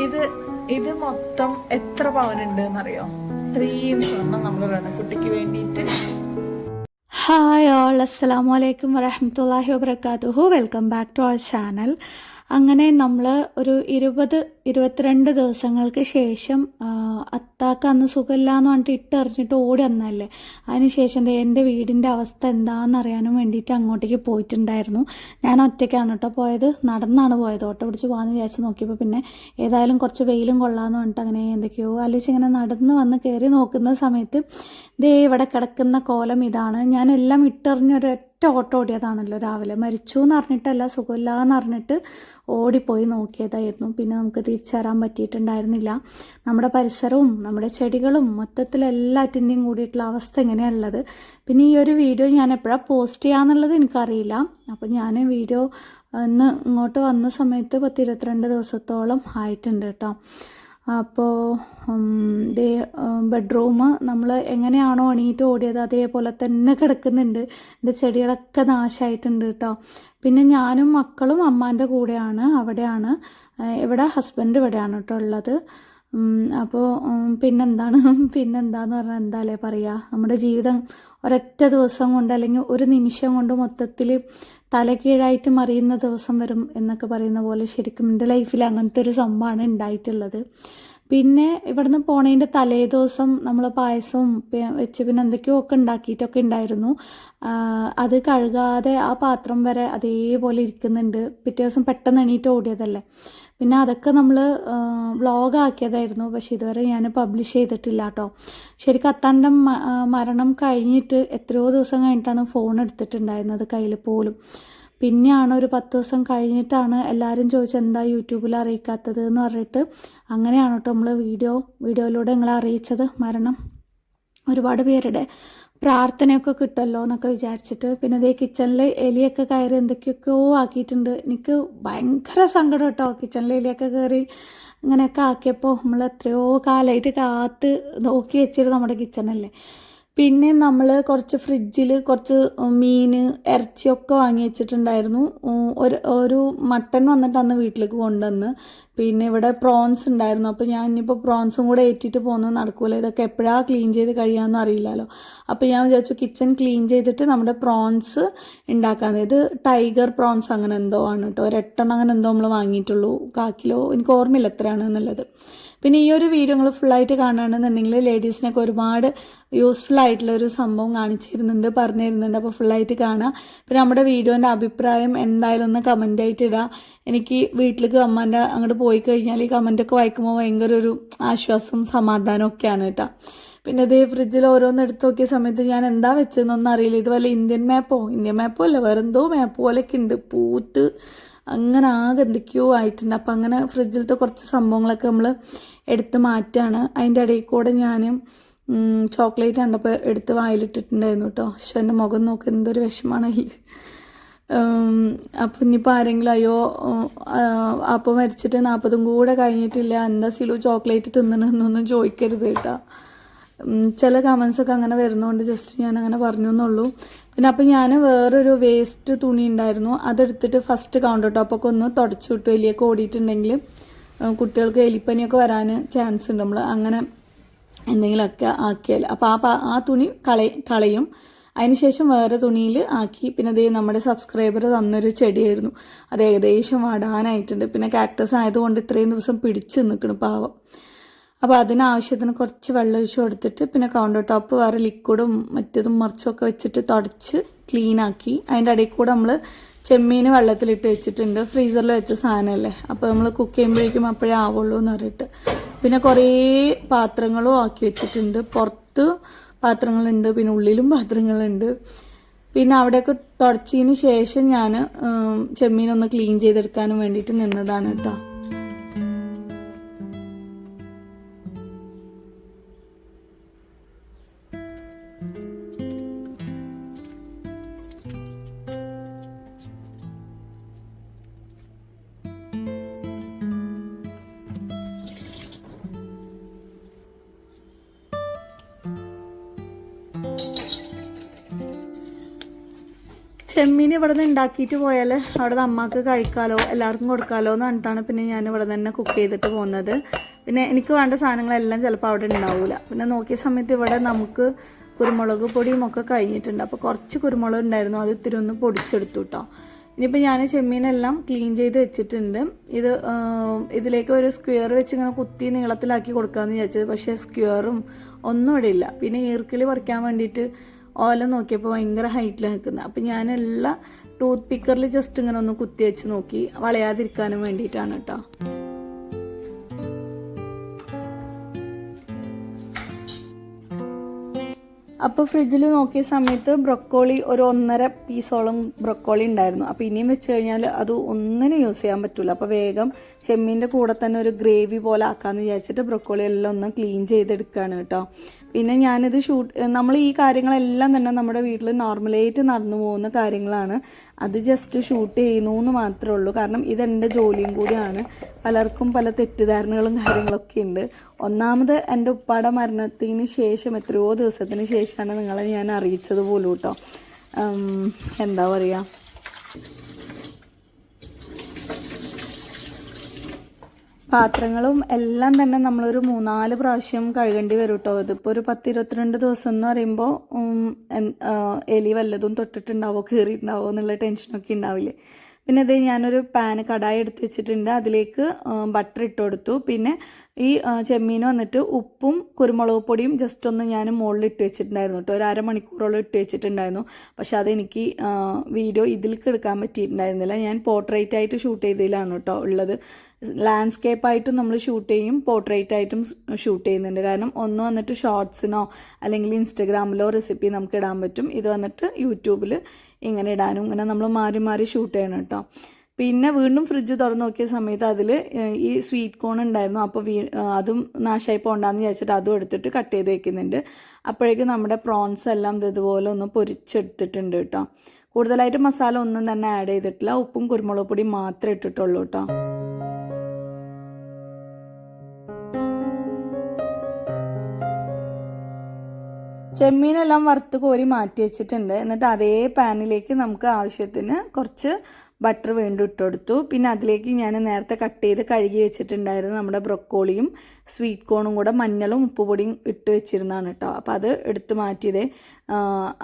ഇത് ഇത് മൊത്തം എത്ര പവനുണ്ട് എന്നറിയോ? ഇത്രയും സ്വർണം നമ്മൾ റണക്കുട്ടിക്ക് വേണ്ടിയിട്ട്. ഹായ് ഓൾ, അസ്സലാമു അലൈക്കും വറഹ്മത്തുള്ളാഹി വബറകാതുഹു. Welcome back to our channel. അങ്ങനെ നമ്മൾ ഒരു 22 ദിവസങ്ങൾക്ക് ശേഷം അത്താക്ക് അന്ന് സുഖമില്ലാന്ന് പറഞ്ഞിട്ട് ഇട്ടെറിഞ്ഞിട്ട് ഓടി വന്നതല്ലേ. അതിനുശേഷം എൻ്റെ വീടിൻ്റെ അവസ്ഥ എന്താണെന്ന് അറിയാനും വേണ്ടിയിട്ട് അങ്ങോട്ടേക്ക് പോയിട്ടുണ്ടായിരുന്നു. ഞാൻ ഒറ്റയ്ക്കാണ് കേട്ടോ പോയത്, നടന്നാണ് പോയത്. ഓട്ടോ പിടിച്ച് പോകാമെന്ന് വിചാരിച്ച് നോക്കിയപ്പോൾ പിന്നെ ഏതായാലും കുറച്ച് വെയിലും കൊള്ളാമെന്ന് പറഞ്ഞിട്ട് അങ്ങനെ എന്തൊക്കെയോ ആലോചിച്ച് ഇങ്ങനെ നടന്ന് വന്ന് കയറി നോക്കുന്ന സമയത്ത് ദേ ഇവിടെ കിടക്കുന്ന കോലം ഇതാണ്. ഞാനെല്ലാം ഇട്ടെറിഞ്ഞൊരൊറ്റ ഓട്ടം ഓടിയതാണല്ലോ രാവിലെ. മരിച്ചു എന്ന് അറിഞ്ഞിട്ടല്ല, സുഖമില്ല എന്ന് അറിഞ്ഞിട്ട് ഓടിപ്പോയി നോക്കിയതായിരുന്നു. പിന്നെ നമുക്ക് തിരിച്ചു വരാൻ പറ്റിയിട്ടുണ്ടായിരുന്നില്ല. നമ്മുടെ പരിസരവും നമ്മുടെ ചെടികളും മൊത്തത്തിലെല്ലാറ്റിൻ്റെയും കൂടിയിട്ടുള്ള അവസ്ഥ എങ്ങനെയാണുള്ളത്. പിന്നെ ഈ ഒരു വീഡിയോ ഞാൻ എപ്പോഴാണ് പോസ്റ്റ് ചെയ്യാന്നുള്ളത് എനിക്കറിയില്ല. അപ്പോൾ ഞാൻ വീഡിയോ ഇന്ന് ഇങ്ങോട്ട് വന്ന സമയത്ത് 22 ദിവസത്തോളം ആയിട്ടുണ്ട് കേട്ടോ. അപ്പോൾ ബെഡ്റൂം നമ്മൾ എങ്ങനെയാണോ എണീറ്റ് ഓടിയത് അതേപോലെ തന്നെ കിടക്കുന്നുണ്ട്. എൻ്റെ ചെടികളൊക്കെ നാശമായിട്ടുണ്ട് കേട്ടോ. പിന്നെ ഞാനും മക്കളും അമ്മാൻ്റെ കൂടെയാണ്, അവിടെയാണ്. ഇവിടെ ഹസ്ബൻഡ് ഇവിടെയാണ് കേട്ടോ ഉള്ളത്. അപ്പോൾ പിന്നെന്താന്ന് പറഞ്ഞാൽ എന്താല്ലേ പറയുക, നമ്മുടെ ജീവിതം ഒരൊറ്റ ദിവസം കൊണ്ട് അല്ലെങ്കിൽ ഒരു നിമിഷം കൊണ്ട് മൊത്തത്തിൽ തലകീഴായിട്ട് മറിയുന്ന ദിവസം വരും എന്നൊക്കെ പറയുന്ന പോലെ ശരിക്കും എൻ്റെ ലൈഫിൽ അങ്ങനത്തെ ഒരു സംഭവമാണ് ഉണ്ടായിട്ടുള്ളത്. പിന്നെ ഇവിടുന്ന് പോണതിൻ്റെ തലേ ദിവസം നമ്മൾ പായസവും വെച്ച് പിന്നെ എന്തൊക്കെയോ ഒക്കെ ഉണ്ടാക്കിയിട്ടൊക്കെ ഉണ്ടായിരുന്നു. അത് കഴുകാതെ ആ പാത്രം വരെ അതേപോലെ ഇരിക്കുന്നുണ്ട്. പിറ്റേ ദിവസം പെട്ടെന്ന് എണീറ്റ് ഓടിയതല്ലേ. പിന്നെ അതൊക്കെ നമ്മൾ വ്ളോഗാക്കിയതായിരുന്നു, പക്ഷെ ഇതുവരെ ഞാൻ പബ്ലിഷ് ചെയ്തിട്ടില്ല കേട്ടോ. ശരിക്കും അത്താൻ്റെ മരണം കഴിഞ്ഞിട്ട് എത്രയോ ദിവസം കഴിഞ്ഞിട്ടാണ് ഫോൺ എടുത്തിട്ടുണ്ടായിരുന്നത് കയ്യിൽ പോലും. പിന്നെയാണ് ഒരു 10 ദിവസം കഴിഞ്ഞിട്ടാണ് എല്ലാവരും ചോദിച്ചത് എന്താ യൂട്യൂബിൽ അറിയിക്കാത്തത് എന്ന് പറഞ്ഞിട്ട്. അങ്ങനെയാണ് കേട്ടോ നമ്മൾ വീഡിയോയിലൂടെ നിങ്ങളെ അറിയിച്ചത് മരണം. ഒരുപാട് പേരുടെ പ്രാർത്ഥനയൊക്കെ കിട്ടുമല്ലോ എന്നൊക്കെ വിചാരിച്ചിട്ട്. പിന്നെ അതേ കിച്ചണിൽ എലിയൊക്കെ കയറി എന്തൊക്കെയൊക്കെയോ ആക്കിയിട്ടുണ്ട്. എനിക്ക് ഭയങ്കര സങ്കടം കേട്ടോ, കിച്ചണിൽ എലിയൊക്കെ കയറി അങ്ങനെയൊക്കെ ആക്കിയപ്പോൾ. നമ്മൾ എത്രയോ കാലമായിട്ട് കാത്ത് നോക്കി വെച്ചിട്ട് നമ്മുടെ കിച്ചണല്ലേ. പിന്നെ നമ്മൾ കുറച്ച് ഫ്രിഡ്ജിൽ കുറച്ച് മീൻ ഇറച്ചിയൊക്കെ വാങ്ങി വെച്ചിട്ടുണ്ടായിരുന്നു. ഒരു മട്ടൻ വന്നിട്ട് അന്ന് വീട്ടിലേക്ക് കൊണ്ടുവന്ന്. പിന്നെ ഇവിടെ പ്രോൺസ് ഉണ്ടായിരുന്നു. അപ്പോൾ ഞാൻ ഇനിയിപ്പോൾ പ്രോൺസും കൂടെ ഏറ്റിട്ട് പോകുന്നത് നടക്കൂല, ഇതൊക്കെ എപ്പോഴാണ് ക്ലീൻ ചെയ്ത് കഴിയാമെന്ന് അറിയില്ലല്ലോ. അപ്പോൾ ഞാൻ വിചാരിച്ചു കിച്ചൺ ക്ലീൻ ചെയ്തിട്ട് നമ്മുടെ പ്രോൺസ് ഉണ്ടാക്കാമെന്ന്. ഇത് ടൈഗർ പ്രോൺസ് അങ്ങനെ എന്തോ ആണ് കേട്ടോ, 8 അങ്ങനെ എന്തോ നമ്മൾ വാങ്ങിയിട്ടുള്ളൂ. 1/4 കിലോ, എനിക്ക് ഓർമ്മയില്ല എത്രയാണ് എന്നുള്ളത്. പിന്നെ ഈ ഒരു വീഡിയോ നിങ്ങൾ ഫുള്ളായിട്ട് കാണുകയാണെന്നുണ്ടെങ്കിൽ ലേഡീസിനൊക്കെ ഒരുപാട് യൂസ്ഫുൾ ആയിട്ടുള്ളൊരു സംഭവം കാണിച്ചു തരുന്നുണ്ട്, പറഞ്ഞു തരുന്നുണ്ട്. അപ്പോൾ ഫുള്ളായിട്ട് കാണാം. പിന്നെ നമ്മുടെ വീഡിയോൻ്റെ അഭിപ്രായം എന്തായാലും ഒന്ന് കമൻ്റായിട്ട് ഇടുക. എനിക്ക് വീട്ടിലേക്ക് അമ്മാൻ്റെ അങ്ങോട്ട് പോയി കഴിഞ്ഞാൽ ഈ കമൻറ്റൊക്കെ വായിക്കുമ്പോൾ ഭയങ്കര ഒരു ആശ്വാസവും സമാധാനവും ഒക്കെയാണ് കേട്ടോ. പിന്നെ ഇതേ ഫ്രിഡ്ജിൽ ഓരോന്ന് എടുത്ത് നോക്കിയ സമയത്ത് ഞാൻ എന്താ വെച്ചതെന്നൊന്നും അറിയില്ല. ഇതുപോലെ ഇന്ത്യൻ മാപ്പോ അല്ല വേറെന്തോ മാപ്പ് പോലെയൊക്കെ ഉണ്ട്, പൂത്ത് അങ്ങനെ ആകെ എന്തൊക്കെയോ ആയിട്ടുണ്ട്. അപ്പം അങ്ങനെ ഫ്രിഡ്ജിലത്തെ കുറച്ച് സംഭവങ്ങളൊക്കെ നമ്മൾ എടുത്ത് മാറ്റുകയാണ്. അതിൻ്റെ ഇടയിൽ കൂടെ ഞാൻ ചോക്ലേറ്റ് കണ്ടപ്പോൾ എടുത്ത് വായിലിട്ടിട്ടുണ്ടായിരുന്നു കേട്ടോ. പക്ഷെ എൻ്റെ മുഖം നോക്കി എന്തൊരു വിഷമമാണ് അതിൽ. അപ്പം ഇനിയിപ്പോൾ ആരെങ്കിലും അയ്യോ അപ്പം മരിച്ചിട്ട് 40 കൂടെ കഴിഞ്ഞിട്ടില്ല, എന്താ സിലു ചോക്ലേറ്റ് തിന്നണമെന്നൊന്നും ചോദിക്കരുത് കേട്ടോ. ചില കമൻസൊക്കെ അങ്ങനെ വരുന്നതുകൊണ്ട് ജസ്റ്റ് ഞാൻ അങ്ങനെ പറഞ്ഞു എന്നുള്ളൂ. പിന്നെ അപ്പം ഞാൻ വേറൊരു വേസ്റ്റ് തുണി ഉണ്ടായിരുന്നു, അതെടുത്തിട്ട് ഫസ്റ്റ് കൗണ്ടർ ടോപ്പൊക്കെ ഒന്ന് തുടച്ചു വിട്ടു. എലിയൊക്കെ ഓടിയിട്ടുണ്ടെങ്കിൽ കുട്ടികൾക്ക് എലിപ്പനിയൊക്കെ വരാൻ ചാൻസ് ഉണ്ട് നമ്മൾ അങ്ങനെ എന്തെങ്കിലുമൊക്കെ ആക്കിയാൽ. അപ്പോൾ ആ തുണി കളയും. അതിനുശേഷം വേറെ തുണിയിൽ ആക്കി. പിന്നെ അതേ നമ്മുടെ സബ്സ്ക്രൈബർ തന്നൊരു ചെടിയായിരുന്നു, അത് ഏകദേശം വാടാനായിട്ടുണ്ട്. പിന്നെ കാക്ടസ് ആയതുകൊണ്ട് ഇത്രയും ദിവസം പിടിച്ച് നിൽക്കണം പാവം. അപ്പോൾ അതിനാവശ്യത്തിന് കുറച്ച് വെള്ളം ഒഴിച്ച് കൊടുത്തിട്ട് പിന്നെ കൗണ്ടർ ടോപ്പ് വേറെ ലിക്വിഡും മറ്റതും മറിച്ചൊക്കെ വെച്ചിട്ട് തുടച്ച് ക്ലീനാക്കി. അതിൻ്റെ ഇടയിൽ കൂടെ നമ്മൾ ചെമ്മീൻ വെള്ളത്തിലിട്ട് വെച്ചിട്ടുണ്ട്, ഫ്രീസറിൽ വെച്ച സാധനമല്ലേ, അപ്പോൾ നമ്മൾ കുക്ക് ചെയ്യുമ്പോഴേക്കും അപ്പോഴേ ആവുള്ളൂ എന്ന് പറഞ്ഞിട്ട്. പിന്നെ കുറേ പാത്രങ്ങളും ആക്കി വെച്ചിട്ടുണ്ട്. പുറത്ത് പാത്രങ്ങളുണ്ട്, പിന്നെ ഉള്ളിലും പാത്രങ്ങളുണ്ട്. പിന്നെ അവിടെയൊക്കെ തുടച്ചതിന് ശേഷം ഞാൻ ചെമ്മീനൊന്ന് ക്ലീൻ ചെയ്തെടുക്കാനും വേണ്ടിയിട്ട് നിന്നതാണ് കേട്ടോ. ചെമ്മീൻ ഇവിടെ നിന്ന് ഉണ്ടാക്കിയിട്ട് പോയാൽ അവിടെ നിന്ന് അമ്മക്ക് കഴിക്കാമല്ലോ, എല്ലാവർക്കും കൊടുക്കാമല്ലോ എന്ന് പറഞ്ഞിട്ടാണ് പിന്നെ ഞാൻ ഇവിടെ തന്നെ കുക്ക് ചെയ്തിട്ട് പോകുന്നത്. പിന്നെ എനിക്ക് വേണ്ട സാധനങ്ങളെല്ലാം ചിലപ്പോൾ അവിടെ ഉണ്ടാവില്ല. പിന്നെ നോക്കിയ സമയത്ത് ഇവിടെ നമുക്ക് കുരുമുളക് പൊടിയും ഒക്കെ കഴിഞ്ഞിട്ടുണ്ട്. അപ്പോൾ കുറച്ച് കുരുമുളക് ഉണ്ടായിരുന്നു, അത് ഇത്തിരി ഒന്ന് പൊടിച്ചെടുത്തു കേട്ടോ. ഇനിയിപ്പോൾ ഞാൻ ചെമ്മീനെല്ലാം ക്ലീൻ ചെയ്ത് വെച്ചിട്ടുണ്ട്. ഇതിലേക്ക് ഒരു സ്ക്വയർ വെച്ച് ഇങ്ങനെ കുത്തി നീളത്തിലാക്കി കൊടുക്കാമെന്ന് വിചാരിച്ചത്, പക്ഷേ സ്ക്വയറും ഒന്നും ഇവിടെ ഇല്ല. പിന്നെ ഈർക്കിളി പറിക്കാൻ വേണ്ടിയിട്ട് ഓല നോക്കിയപ്പോൾ ഭയങ്കര ഹൈറ്റിൽ നിൽക്കുന്നത്. അപ്പം ഞാനുള്ള ടൂത്ത് പിക്കറിൽ ജസ്റ്റ് ഇങ്ങനെ ഒന്ന് കുത്തി വെച്ച് നോക്കി, വളയാതിരിക്കാനും വേണ്ടിയിട്ടാണ് കേട്ടോ. അപ്പോൾ ഫ്രിഡ്ജിൽ നോക്കിയ സമയത്ത് ബ്രൊക്കോളി ഒരു 1.5 പീസോളം ബ്രൊക്കോളി ഉണ്ടായിരുന്നു. അപ്പോൾ ഇനിയും വെച്ച് കഴിഞ്ഞാൽ അത് ഒന്നിനും യൂസ് ചെയ്യാൻ പറ്റില്ല. അപ്പോൾ വേഗം ചെമ്മീൻ്റെ കൂടെ തന്നെ ഒരു ഗ്രേവി പോലെ ആക്കാമെന്ന് വിചാരിച്ചിട്ട് ബ്രൊക്കോളി എല്ലാം ഒന്ന് ക്ലീൻ ചെയ്തെടുക്കുകയാണ് കേട്ടോ. പിന്നെ ഞാനിത് നമ്മൾ ഈ കാര്യങ്ങളെല്ലാം തന്നെ നമ്മുടെ വീട്ടിൽ നോർമലായിട്ട് നടന്നു പോകുന്ന കാര്യങ്ങളാണ്. അത് ജസ്റ്റ് ഷൂട്ട് ചെയ്യുന്നു എന്ന് മാത്രമേ ഉള്ളൂ. കാരണം ഇതെൻ്റെ ജോലിയും കൂടിയാണ്. പലർക്കും പല തെറ്റിദ്ധാരണകളും കാര്യങ്ങളൊക്കെ ഉണ്ട്. ഒന്നാമത് എൻ്റെ ഉപ്പാടെ മരണത്തിന് ശേഷം എത്രയോ ദിവസത്തിന് ശേഷമാണ് നിങ്ങളെ ഞാൻ അറിയിച്ചത് പോലും കേട്ടോ. എന്താ പറയുക, പാത്രങ്ങളും എല്ലാം തന്നെ നമ്മളൊരു 3-4 പ്രാവശ്യം കഴുകേണ്ടി വരും കേട്ടോ. ഇതിപ്പോൾ ഒരു 10-22 ദിവസം എന്ന് പറയുമ്പോൾ എലി വല്ലതും തൊട്ടിട്ടുണ്ടാവോ, കയറിയിട്ടുണ്ടാവോ എന്നുള്ള ടെൻഷനൊക്കെ ഉണ്ടാവില്ലേ. പിന്നെ അതേ ഞാനൊരു കടായി എടുത്ത് വെച്ചിട്ടുണ്ട്. അതിലേക്ക് ബട്ടർ ഇട്ട് കൊടുത്തു. പിന്നെ ഈ ചെമ്മീൻ വന്നിട്ട് ഉപ്പും കുരുമുളക് പൊടിയും ജസ്റ്റ് ഒന്ന് ഞാൻ മുകളിൽ ഇട്ട് വെച്ചിട്ടുണ്ടായിരുന്നു കേട്ടോ. ഒരു 1/2 മണിക്കൂറോളം ഇട്ട് വെച്ചിട്ടുണ്ടായിരുന്നു. പക്ഷെ അതെനിക്ക് വീഡിയോ ഇതിലേക്ക് എടുക്കാൻ പറ്റിയിട്ടുണ്ടായിരുന്നില്ല. ഞാൻ പോർട്രേറ്റ് ആയിട്ട് ഷൂട്ട് ചെയ്തതിലാണ് കേട്ടോ ഉള്ളത്. ലാൻഡ്സ്കേപ്പായിട്ടും നമ്മൾ ഷൂട്ട് ചെയ്യും, പോർട്രേറ്റ് ആയിട്ടും ഷൂട്ട് ചെയ്യുന്നുണ്ട്. കാരണം ഒന്ന് വന്നിട്ട് ഷോർട്സിനോ അല്ലെങ്കിൽ ഇൻസ്റ്റഗ്രാമിലോ റെസിപ്പി നമുക്ക് ഇടാൻ പറ്റും. ഇത് വന്നിട്ട് യൂട്യൂബിൽ ഇങ്ങനെ ഇടാനും ഇങ്ങനെ നമ്മൾ മാറി മാറി ഷൂട്ട് ചെയ്യണം കേട്ടോ. പിന്നെ വീണ്ടും ഫ്രിഡ്ജ് തുറന്ന് നോക്കിയ സമയത്ത് അതിൽ ഈ സ്വീറ്റ് കോൺ ഉണ്ടായിരുന്നു. അപ്പോൾ അതും നാശമായി പോകണ്ടെന്ന് വിചാരിച്ചിട്ട് അതും എടുത്തിട്ട് കട്ട് ചെയ്ത് വെക്കുന്നുണ്ട്. അപ്പോഴേക്കും നമ്മുടെ പ്രോൺസ് എല്ലാം ഇതുപോലെ ഒന്ന് പൊരിച്ചെടുത്തിട്ടുണ്ട് കേട്ടോ. കൂടുതലായിട്ട് മസാല ഒന്നും തന്നെ ആഡ് ചെയ്തിട്ടില്ല. ഉപ്പും കുരുമുളക് പൊടിയും മാത്രമേ ഇട്ടിട്ടുള്ളൂ കേട്ടോ. ചെമ്മീനെല്ലാം വറുത്ത് കോരി മാറ്റി വെച്ചിട്ടുണ്ട്. എന്നിട്ട് അതേ പാനിലേക്ക് നമുക്ക് ആവശ്യത്തിന് കുറച്ച് ബട്ടർ വീണ്ടും ഇട്ട് കൊടുത്തു. പിന്നെ അതിലേക്ക് ഞാൻ നേരത്തെ കട്ട് ചെയ്ത് കഴുകി വെച്ചിട്ടുണ്ടായിരുന്നു നമ്മുടെ ബ്രൊക്കോളിയും സ്വീറ്റ് കോണും കൂടെ മഞ്ഞളും ഉപ്പുപൊടിയും ഇട്ട് വെച്ചിരുന്നതാണ് കേട്ടോ. അപ്പോൾ അത് എടുത്ത് മാറ്റിയതേ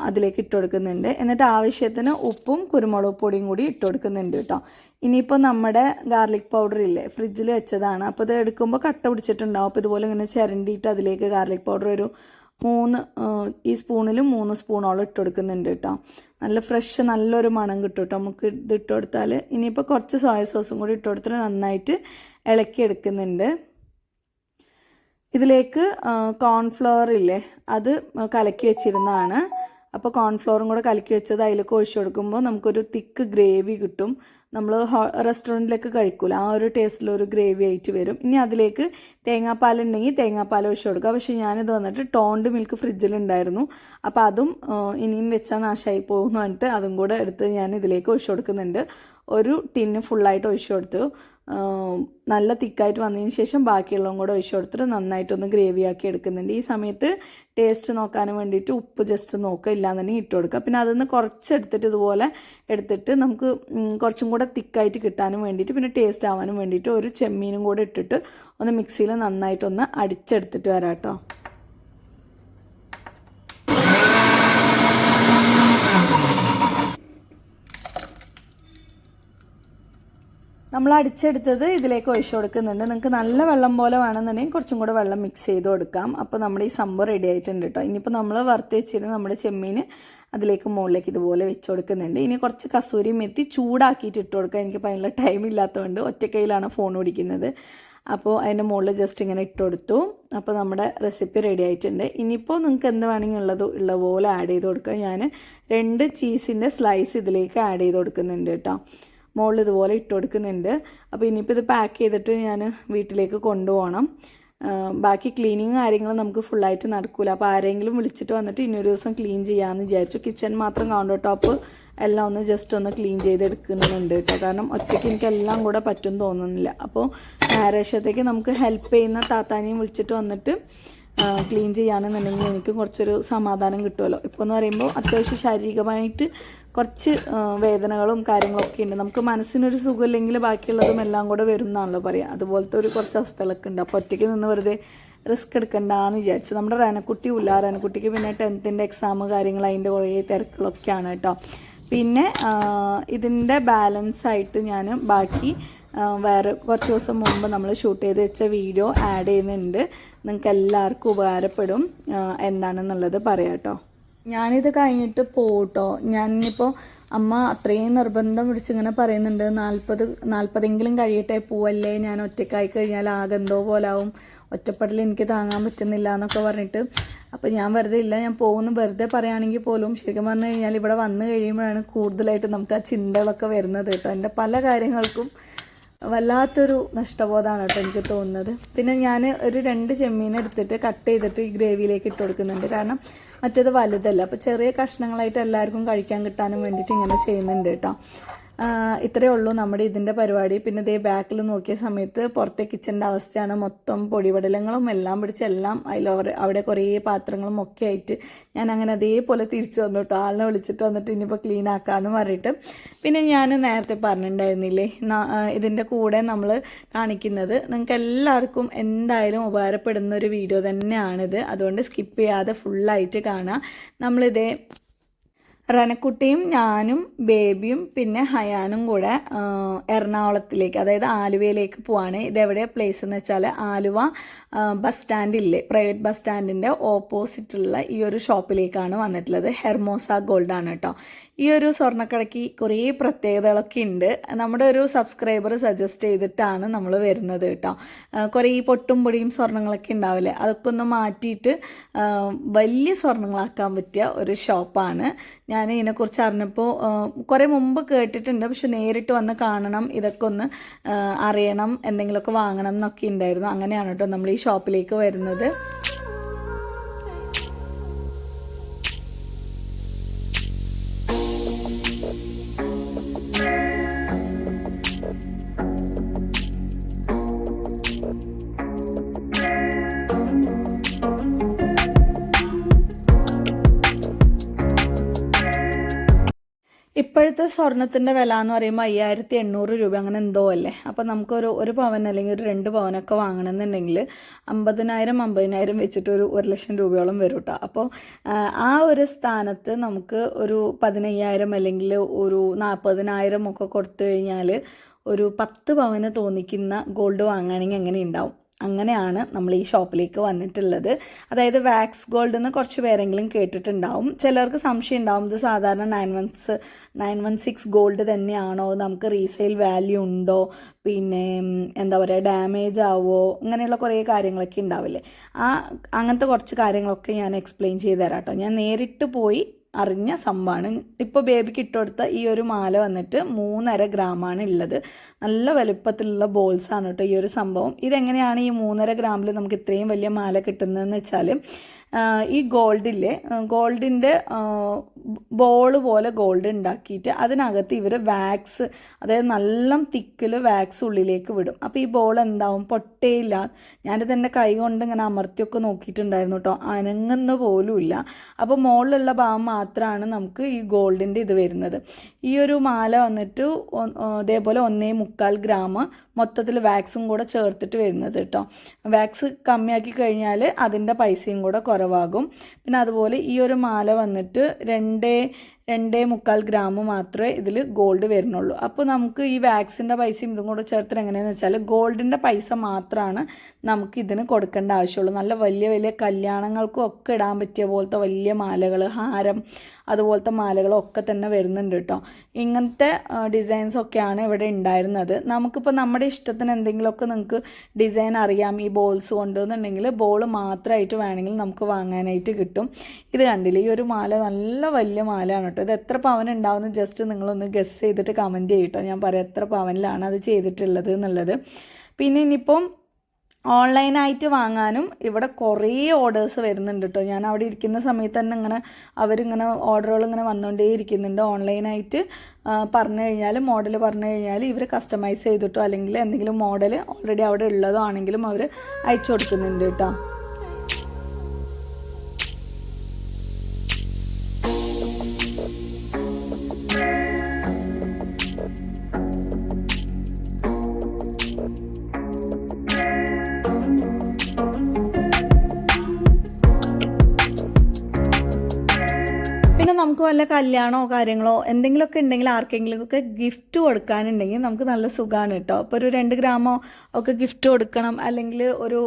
അതിലേക്ക് ഇട്ട് കൊടുക്കുന്നുണ്ട്. എന്നിട്ട് ആവശ്യത്തിന് ഉപ്പും കുരുമുളക് പൊടിയും കൂടി ഇട്ട് കൊടുക്കുന്നുണ്ട് കേട്ടോ. ഇനിയിപ്പോൾ നമ്മുടെ ഗാർലിക് പൗഡർ ഇല്ലേ, ഫ്രിഡ്ജിൽ വെച്ചതാണ്. അപ്പോൾ ഇത് എടുക്കുമ്പോൾ കട്ട പിടിച്ചിട്ടുണ്ടാവും. അപ്പോൾ ഇതുപോലെ ഇങ്ങനെ ചിരണ്ടിയിട്ട് അതിലേക്ക് ഗാർലിക് പൗഡർ ഒരു 3 ഈ സ്പൂണിലും 3 സ്പൂണോളം ഇട്ട് കൊടുക്കുന്നുണ്ട് കേട്ടോ. നല്ല ഫ്രഷ് നല്ലൊരു മണം കിട്ടും കേട്ടോ നമുക്ക് ഇത് ഇട്ട് കൊടുത്താൽ. ഇനിയിപ്പോൾ കുറച്ച് സോയ സോസും കൂടി ഇട്ട് കൊടുത്തിട്ട് നന്നായിട്ട് ഇളക്കി എടുക്കുന്നുണ്ട്. ഇതിലേക്ക് കോൺഫ്ലവർ ഇല്ലേ, അത് കലക്കി വെച്ചിരുന്നതാണ്. അപ്പോൾ കോൺഫ്ലവറും കൂടെ കലക്കി വെച്ചത് അതിലേക്ക് ഒഴിച്ചു കൊടുക്കുമ്പോൾ നമുക്കൊരു തിക്ക് ഗ്രേവി കിട്ടും. നമ്മൾ റെസ്റ്റോറൻറ്റിലൊക്കെ കഴിക്കൂല ആ ഒരു ടേസ്റ്റിലൊരു ഗ്രേവി ആയിട്ട് വരും. ഇനി അതിലേക്ക് തേങ്ങാപ്പാലുണ്ടെങ്കിൽ തേങ്ങാപ്പാൽ ഒഴിച്ചു കൊടുക്കുക. പക്ഷേ ഞാനിത് വന്നിട്ട് ടോണ്ട് മിൽക്ക് ഫ്രിഡ്ജിലുണ്ടായിരുന്നു. അപ്പോൾ അതും ഇനിയും വെച്ചാൽ നാശമായി പോകുമെന്ന് പറഞ്ഞിട്ട് അതും കൂടെ എടുത്ത് ഞാൻ ഇതിലേക്ക് ഒഴിച്ചു കൊടുക്കുന്നുണ്ട്. ഒരു ടിന്ന് ഫുള്ളായിട്ട് ഒഴിച്ചു കൊടുത്തു. നല്ല തിക്കായിട്ട് വന്നതിന് ശേഷം ബാക്കിയുള്ളതും കൂടെ ഒഴിച്ചു കൊടുത്തിട്ട് നന്നായിട്ടൊന്ന് ഗ്രേവി ആക്കി എടുക്കുന്നുണ്ട്. ഈ സമയത്ത് ടേസ്റ്റ് നോക്കാനും വേണ്ടിയിട്ട് ഉപ്പ് ജസ്റ്റ് നോക്കുക, ഇല്ലാന്നുണ്ടെങ്കിൽ ഇട്ട് കൊടുക്കുക. പിന്നെ അതിൽ നിന്ന് കുറച്ചെടുത്തിട്ട് ഇതുപോലെ എടുത്തിട്ട് നമുക്ക് കുറച്ചും കൂടെ തിക്കായിട്ട് കിട്ടാനും വേണ്ടിയിട്ട് പിന്നെ ടേസ്റ്റ് ആവാനും വേണ്ടിയിട്ട് ഒരു ചെമ്മീനും കൂടെ ഇട്ടിട്ട് ഒന്ന് മിക്സിയിൽ നന്നായിട്ടൊന്ന് അടിച്ചെടുത്തിട്ട് വരാം കേട്ടോ. നമ്മൾ അടിച്ചെടുത്തത് ഇതിലേക്ക് ഒഴിച്ചു കൊടുക്കുന്നുണ്ട്. നിങ്ങൾക്ക് നല്ല വെള്ളം പോലെ വേണമെന്നുണ്ടെങ്കിൽ കുറച്ചും കൂടെ വെള്ളം മിക്സ് ചെയ്ത് കൊടുക്കാം. അപ്പോൾ നമ്മുടെ ഈ സംഭവം റെഡി ആയിട്ടുണ്ട് കേട്ടോ. ഇനിയിപ്പോൾ നമ്മൾ വറുത്ത് വെച്ചിരുന്ന നമ്മുടെ ചെമ്മീൻ അതിലേക്ക് മുകളിലേക്ക് ഇതുപോലെ വെച്ച് കൊടുക്കുന്നുണ്ട്. ഇനി കുറച്ച് കസൂരി മെത്തി ചൂടാക്കിയിട്ട് ഇട്ട് കൊടുക്കാം. എനിക്ക് അതിനുള്ള ടൈം ഇല്ലാത്തതുകൊണ്ട് ഒറ്റക്കൈയിലാണ് ഫോൺ പിടിക്കുന്നത്. അപ്പോൾ അതിൻ്റെ മുകളിൽ ജസ്റ്റ് ഇങ്ങനെ ഇട്ട് കൊടുത്തു. അപ്പോൾ നമ്മുടെ റെസിപ്പി റെഡി ആയിട്ടുണ്ട്. ഇനിയിപ്പോൾ നിങ്ങൾക്ക് എന്ത് വേണമെങ്കിൽ ഉള്ള പോലെ ആഡ് ചെയ്ത് കൊടുക്കുക. ഞാൻ 2 ചീസിൻ്റെ സ്ലൈസ് ഇതിലേക്ക് ആഡ് ചെയ്ത് കൊടുക്കുന്നുണ്ട് കേട്ടോ. മുകളിൽ ഇതുപോലെ ഇട്ട് കൊടുക്കുന്നുണ്ട്. അപ്പോൾ ഇനിയിപ്പോൾ ഇത് പാക്ക് ചെയ്തിട്ട് ഞാൻ വീട്ടിലേക്ക് കൊണ്ടുപോകണം. ബാക്കി ക്ലീനിങ് കാര്യങ്ങൾ നമുക്ക് ഫുള്ളായിട്ട് നടക്കില്ല. അപ്പോൾ ആരെങ്കിലും വിളിച്ചിട്ട് വന്നിട്ട് ഇന്നൊരു ദിവസം ക്ലീൻ ചെയ്യാമെന്ന് വിചാരിച്ചു. കിച്ചൺ മാത്രം കൗണ്ടർ ടോപ്പ് എല്ലാം ഒന്ന് ജസ്റ്റ് ഒന്ന് ക്ലീൻ ചെയ്തെടുക്കുന്നുണ്ട് കേട്ടോ. കാരണം ഒറ്റയ്ക്ക് എനിക്കെല്ലാം കൂടെ പറ്റും തോന്നുന്നില്ല. അപ്പോൾ ഞായറാഴ്ചത്തേക്ക് നമുക്ക് ഹെൽപ്പ് ചെയ്യുന്ന താത്താനെയും വിളിച്ചിട്ട് വന്നിട്ട് ക്ലീൻ ചെയ്യുകയാണെന്നുണ്ടെങ്കിൽ എനിക്ക് കുറച്ചൊരു സമാധാനം കിട്ടുമല്ലോ. ഇപ്പോൾ എന്ന് പറയുമ്പോൾ അത്യാവശ്യം ശാരീരികമായിട്ട് കുറച്ച് വേദനകളും കാര്യങ്ങളൊക്കെ ഉണ്ട്. നമുക്ക് മനസ്സിനൊരു സുഖമില്ലെങ്കിൽ ബാക്കിയുള്ളതും എല്ലാം കൂടെ വരും എന്നാണല്ലോ പറയുക. അതുപോലത്തെ കുറച്ച് അവസ്ഥകളൊക്കെ ഉണ്ട്. അപ്പോൾ ഒറ്റയ്ക്ക് നിന്ന് വെറുതെ റിസ്ക് എടുക്കണ്ടെന്ന് വിചാരിച്ചു. നമ്മുടെ റനക്കുട്ടിയും റനക്കുട്ടിക്ക് പിന്നെ 10th എക്സാം കാര്യങ്ങൾ അതിൻ്റെ കുറേ തിരക്കുകളൊക്കെയാണ് കേട്ടോ. പിന്നെ ഇതിൻ്റെ ബാലൻസായിട്ട് ഞാൻ ബാക്കി വേറെ കുറച്ച് ദിവസം മുമ്പ് നമ്മൾ ഷൂട്ട് ചെയ്ത് വെച്ച വീഡിയോ ആഡ് ചെയ്യുന്നുണ്ട്. നിങ്ങൾക്ക് എല്ലാവർക്കും ഉപകാരപ്പെടും. എന്താണെന്നുള്ളത് പറയാം കേട്ടോ. ഞാനിത് കഴിഞ്ഞിട്ട് പോട്ടോ. ഞാനിപ്പോൾ അമ്മ അത്രയും നിർബന്ധം പിടിച്ചിങ്ങനെ പറയുന്നുണ്ട്, 40 കഴിയട്ടെ, പോവല്ലേ, ഞാൻ ഒറ്റയ്ക്കായി കഴിഞ്ഞാൽ ആകെന്തോ പോലാവും, ഒറ്റപ്പെടൽ എനിക്ക് താങ്ങാൻ പറ്റുന്നില്ല എന്നൊക്കെ പറഞ്ഞിട്ട്. അപ്പോൾ ഞാൻ വെറുതെ ഇല്ല, ഞാൻ പോകുന്നു വെറുതെ പറയുകയാണെങ്കിൽ പോലും ശരിക്കും പറഞ്ഞു കഴിഞ്ഞാൽ ഇവിടെ വന്നു കഴിയുമ്പോഴാണ് കൂടുതലായിട്ട് നമുക്ക് ആ ചിന്തകളൊക്കെ വരുന്നത് കേട്ടോ. എൻ്റെ പല കാര്യങ്ങൾക്കും വല്ലാത്തൊരു നഷ്ടബോധമാണ് കേട്ടോ എനിക്ക് തോന്നുന്നത്. പിന്നെ ഞാൻ ഒരു 2 ചെമ്മീൻ എടുത്തിട്ട് കട്ട് ചെയ്തിട്ട് ഈ ഗ്രേവിയിലേക്ക് ഇട്ട് കൊടുക്കുന്നുണ്ട്. കാരണം മറ്റേത് വലുതല്ല, അപ്പോൾ ചെറിയ കഷ്ണങ്ങളായിട്ട് എല്ലാവർക്കും കഴിക്കാൻ കിട്ടാനും വേണ്ടിയിട്ട് ഇങ്ങനെ ചെയ്യുന്നുണ്ട് കേട്ടോ. ഇത്രയേ ഉള്ളൂ നമ്മുടെ ഇതിൻ്റെ പരിപാടി. പിന്നെ ഇതേ ബാക്കിൽ നോക്കിയ സമയത്ത് പുറത്തെ കിച്ചൻ്റെ അവസ്ഥയാണ്. മൊത്തം പൊടിപടലങ്ങളും എല്ലാം പിടിച്ച് എല്ലാം അവിടെ കുറേ പാത്രങ്ങളും ഒക്കെ ആയിട്ട് ഞാൻ അങ്ങനെ അതേപോലെ തിരിച്ചു വന്നു കേട്ടോ. ആളിനെ വിളിച്ചിട്ട് വന്നിട്ട് ഇനിയിപ്പോൾ ക്ലീൻ ആക്കാമെന്ന് പറഞ്ഞിട്ട്. പിന്നെ ഞാൻ നേരത്തെ പറഞ്ഞിട്ടുണ്ടായിരുന്നില്ലേ, ഇതിൻ്റെ കൂടെ നമ്മൾ കാണിക്കുന്നത് നിങ്ങൾക്ക് എല്ലാവർക്കും എന്തായാലും ഉപകാരപ്പെടുന്ന ഒരു വീഡിയോ തന്നെയാണിത്. അതുകൊണ്ട് സ്കിപ്പ് ചെയ്യാതെ ഫുള്ളായിട്ട് കാണുക. നമ്മളിതേ റനക്കുട്ടിയും ഞാനും ബേബിയും പിന്നെ ഹയാനും കൂടെ എറണാകുളത്തിലേക്ക്, അതായത് ആലുവയിലേക്ക് പോവാണ്. ഇതെവിടെ പ്ലേസ് എന്ന് വെച്ചാൽ ആലുവ ബസ് സ്റ്റാൻഡില്ലേ, പ്രൈവറ്റ് ബസ് സ്റ്റാൻഡിൻ്റെ ഓപ്പോസിറ്റുള്ള ഈ ഒരു ഷോപ്പിലേക്കാണ് വന്നിട്ടുള്ളത്. ഹെർമോസ ഗോൾഡാണ് കേട്ടോ. ഈ ഒരു സ്വർണ്ണക്കടയ്ക്ക് കുറേ പ്രത്യേകതകളൊക്കെ ഉണ്ട്. നമ്മുടെ ഒരു സബ്സ്ക്രൈബർ സജസ്റ്റ് ചെയ്തിട്ടാണ് നമ്മൾ വരുന്നത് കേട്ടോ. കുറേ ഈ പൊട്ടും പൊടിയും സ്വർണ്ണങ്ങളൊക്കെ ഉണ്ടാവില്ലേ, അതൊക്കെ ഒന്ന് മാറ്റിയിട്ട് വലിയ സ്വർണ്ണങ്ങളാക്കാൻ പറ്റിയ ഒരു ഷോപ്പാണ്. ഞാൻ ഇതിനെക്കുറിച്ച് അറിഞ്ഞപ്പോൾ കുറേ മുമ്പ് കേട്ടിട്ടുണ്ട്, പക്ഷെ നേരിട്ട് വന്ന് കാണണം, ഇതൊക്കെ ഒന്ന് അറിയണം, എന്തെങ്കിലുമൊക്കെ വാങ്ങണം എന്നൊക്കെ ഉണ്ടായിരുന്നു. അങ്ങനെയാണ് കേട്ടോ നമ്മൾ ഈ ഷോപ്പിലേക്ക് വരുന്നത്. ഇപ്പോഴത്തെ സ്വർണത്തിൻ്റെ വില എന്ന് പറയുമ്പോൾ 5800 രൂപ അങ്ങനെ എന്തോ അല്ലേ. അപ്പോൾ നമുക്കൊരു 1 പവൻ അല്ലെങ്കിൽ ഒരു 2 പവനൊക്കെ വാങ്ങണമെന്നുണ്ടെങ്കിൽ 50,000 വെച്ചിട്ട് ഒരു 1 ലക്ഷം രൂപയോളം വരും കേട്ടോ. അപ്പോൾ ആ ഒരു സ്ഥാനത്ത് നമുക്ക് ഒരു 15,000 അല്ലെങ്കിൽ ഒരു 40,000 ഒക്കെ കൊടുത്തു കഴിഞ്ഞാൽ ഒരു 10 പവന് തോന്നിക്കുന്ന ഗോൾഡ് വാങ്ങുകയാണെങ്കിൽ എങ്ങനെ ഉണ്ടാവും. അങ്ങനെയാണ് നമ്മൾ ഈ ഷോപ്പിലേക്ക് വന്നിട്ടുള്ളത്. അതായത് വാക്സ് ഗോൾഡ് എന്ന് കുറച്ച് പേരെങ്കിലും കേട്ടിട്ടുണ്ടാവും. ചിലർക്ക് സംശയം ഉണ്ടാവും, ഇത് സാധാരണ 916 ഗോൾഡ് തന്നെയാണോ, നമുക്ക് റീസെയിൽ വാല്യൂ ഉണ്ടോ, പിന്നെ എന്താ പറയുക, ഡാമേജ് ആവുമോ, ഇങ്ങനെയുള്ള കുറേ കാര്യങ്ങളൊക്കെ ഉണ്ടാവില്ലേ. അങ്ങനത്തെ കുറച്ച് കാര്യങ്ങളൊക്കെ ഞാൻ എക്സ്പ്ലെയിൻ ചെയ്ത് തരാം കേട്ടോ. ഞാൻ നേരിട്ട് പോയി അറിഞ്ഞ സംഭവമാണ്. ഇപ്പോൾ ബേബിക്ക് ഇട്ടുകൊടുത്ത ഈ ഒരു മാല വന്നിട്ട് 3.5 ഗ്രാമാണ് ഉള്ളത്. നല്ല വലുപ്പത്തിലുള്ള ബോൾസാണ് കേട്ടോ ഈ ഒരു സംഭവം. ഇതെങ്ങനെയാണ് ഈ 3.5 ഗ്രാമിൽ നമുക്ക് ഇത്രയും വലിയ മാല കിട്ടുന്നതെന്ന് വെച്ചാൽ, ഈ ഗോൾഡിൻ്റെ ബോൾ പോലെ ഗോൾഡ് ഉണ്ടാക്കിയിട്ട് അതിനകത്ത് ഇവർ വാക്സ്, അതായത് നല്ല തിക്കിൽ വാക്സ് ഉള്ളിലേക്ക് വിടും. അപ്പോൾ ഈ ബോൾ എന്താവും, പൊട്ടേയില്ല. ഞാനിത് എൻ്റെ കൈ കൊണ്ട് ഇങ്ങനെ അമർത്തിയൊക്കെ നോക്കിയിട്ടുണ്ടായിരുന്നു കേട്ടോ, അനങ്ങുന്ന പോലും ഇല്ല. അപ്പോൾ മുകളിലുള്ള ഭാഗം മാത്രമാണ് നമുക്ക് ഈ ഗോൾഡിൻ്റെ ഇത് വരുന്നത്. ഈ ഒരു മാല വന്നിട്ട് അതേപോലെ 1.25 ഗ്രാം മൊത്തത്തിൽ വാക്സും കൂടെ ചേർത്തിട്ട് വരുന്നത് കേട്ടോ. വാക്സ് കമ്മിയാക്കി കഴിഞ്ഞാൽ അതിൻ്റെ പൈസയും കൂടെ കുറവാകും. പിന്നെ അതുപോലെ ഈ ഒരു മാല വന്നിട്ട് 2.25 ഗ്രാം മാത്രമേ ഇതിൽ ഗോൾഡ് വരുന്നുള്ളൂ. അപ്പോൾ നമുക്ക് ഈ വാക്സിൻ്റെ പൈസയും ഇതും കൂടെ ചേർത്തിട്ട് എങ്ങനെയാണെന്ന് വെച്ചാൽ ഗോൾഡിൻ്റെ പൈസ മാത്രമാണ് നമുക്ക് ഇതിന് കൊടുക്കേണ്ട ആവശ്യമുള്ളൂ. നല്ല വലിയ വലിയ കല്യാണങ്ങൾക്കും ഒക്കെ ഇടാൻ പറ്റിയ പോലത്തെ വലിയ മാലകൾ, ഹാരം, അതുപോലത്തെ മാലകളൊക്കെ തന്നെ വരുന്നുണ്ട് കേട്ടോ. ഇങ്ങനത്തെ ഡിസൈൻസൊക്കെയാണ് ഇവിടെ ഉണ്ടായിരുന്നത്. നമുക്കിപ്പോൾ നമ്മുടെ ഇഷ്ടത്തിന് എന്തെങ്കിലുമൊക്കെ നിങ്ങൾക്ക് ഡിസൈൻ അറിയാം ഈ ബോൾസ് കൊണ്ടുവന്നുണ്ടെങ്കിൽ ബോൾ മാത്രമായിട്ട് വേണമെങ്കിൽ നമുക്ക് വാങ്ങാനായിട്ട് കിട്ടും. ഇത് കണ്ടില്ലേ, ഈ ഒരു മാല നല്ല വലിയ മാലയാണ് കേട്ടോ. ഇത് എത്ര പവൻ ഉണ്ടാവുമെന്ന് ജസ്റ്റ് നിങ്ങളൊന്ന് ഗസ് ചെയ്തിട്ട് കമൻറ്റ് ചെയ്യട്ടോ. ഞാൻ പറയാം എത്ര പവനിലാണ് അത് ചെയ്തിട്ടുള്ളത് എന്നുള്ളത്. പിന്നെ ഇനിയിപ്പം ഓൺലൈനായിട്ട് വാങ്ങാനും ഇവിടെ കുറേ ഓർഡേഴ്സ് വരുന്നുണ്ട് കേട്ടോ. ഞാൻ അവിടെ ഇരിക്കുന്ന സമയത്ത് തന്നെ ഇങ്ങനെ അവരിങ്ങനെ ഓർഡറുകൾ ഇങ്ങനെ വന്നുകൊണ്ടേ ഇരിക്കുന്നുണ്ട്. ഓൺലൈനായിട്ട് പറഞ്ഞു കഴിഞ്ഞാൽ, മോഡൽ പറഞ്ഞു കഴിഞ്ഞാൽ ഇവർ കസ്റ്റമൈസ് ചെയ്തിട്ടോ അല്ലെങ്കിൽ എന്തെങ്കിലും മോഡൽ ഓൾറെഡി അവിടെ ഉള്ളതോ ആണെങ്കിലും അവർ അയച്ചു കൊടുക്കുന്നുണ്ട് കേട്ടോ. പിന്നെ നമുക്ക് വല്ല കല്യാണമോ കാര്യങ്ങളോ എന്തെങ്കിലുമൊക്കെ ഉണ്ടെങ്കിൽ ആർക്കെങ്കിലുമൊക്കെ ഗിഫ്റ്റ് കൊടുക്കാനുണ്ടെങ്കിൽ നമുക്ക് നല്ല സുഖമാണ് കേട്ടോ. അപ്പോൾ ഒരു 2 ഗ്രാമോ ഒക്കെ ഗിഫ്റ്റ് കൊടുക്കണം, അല്ലെങ്കിൽ ഒരു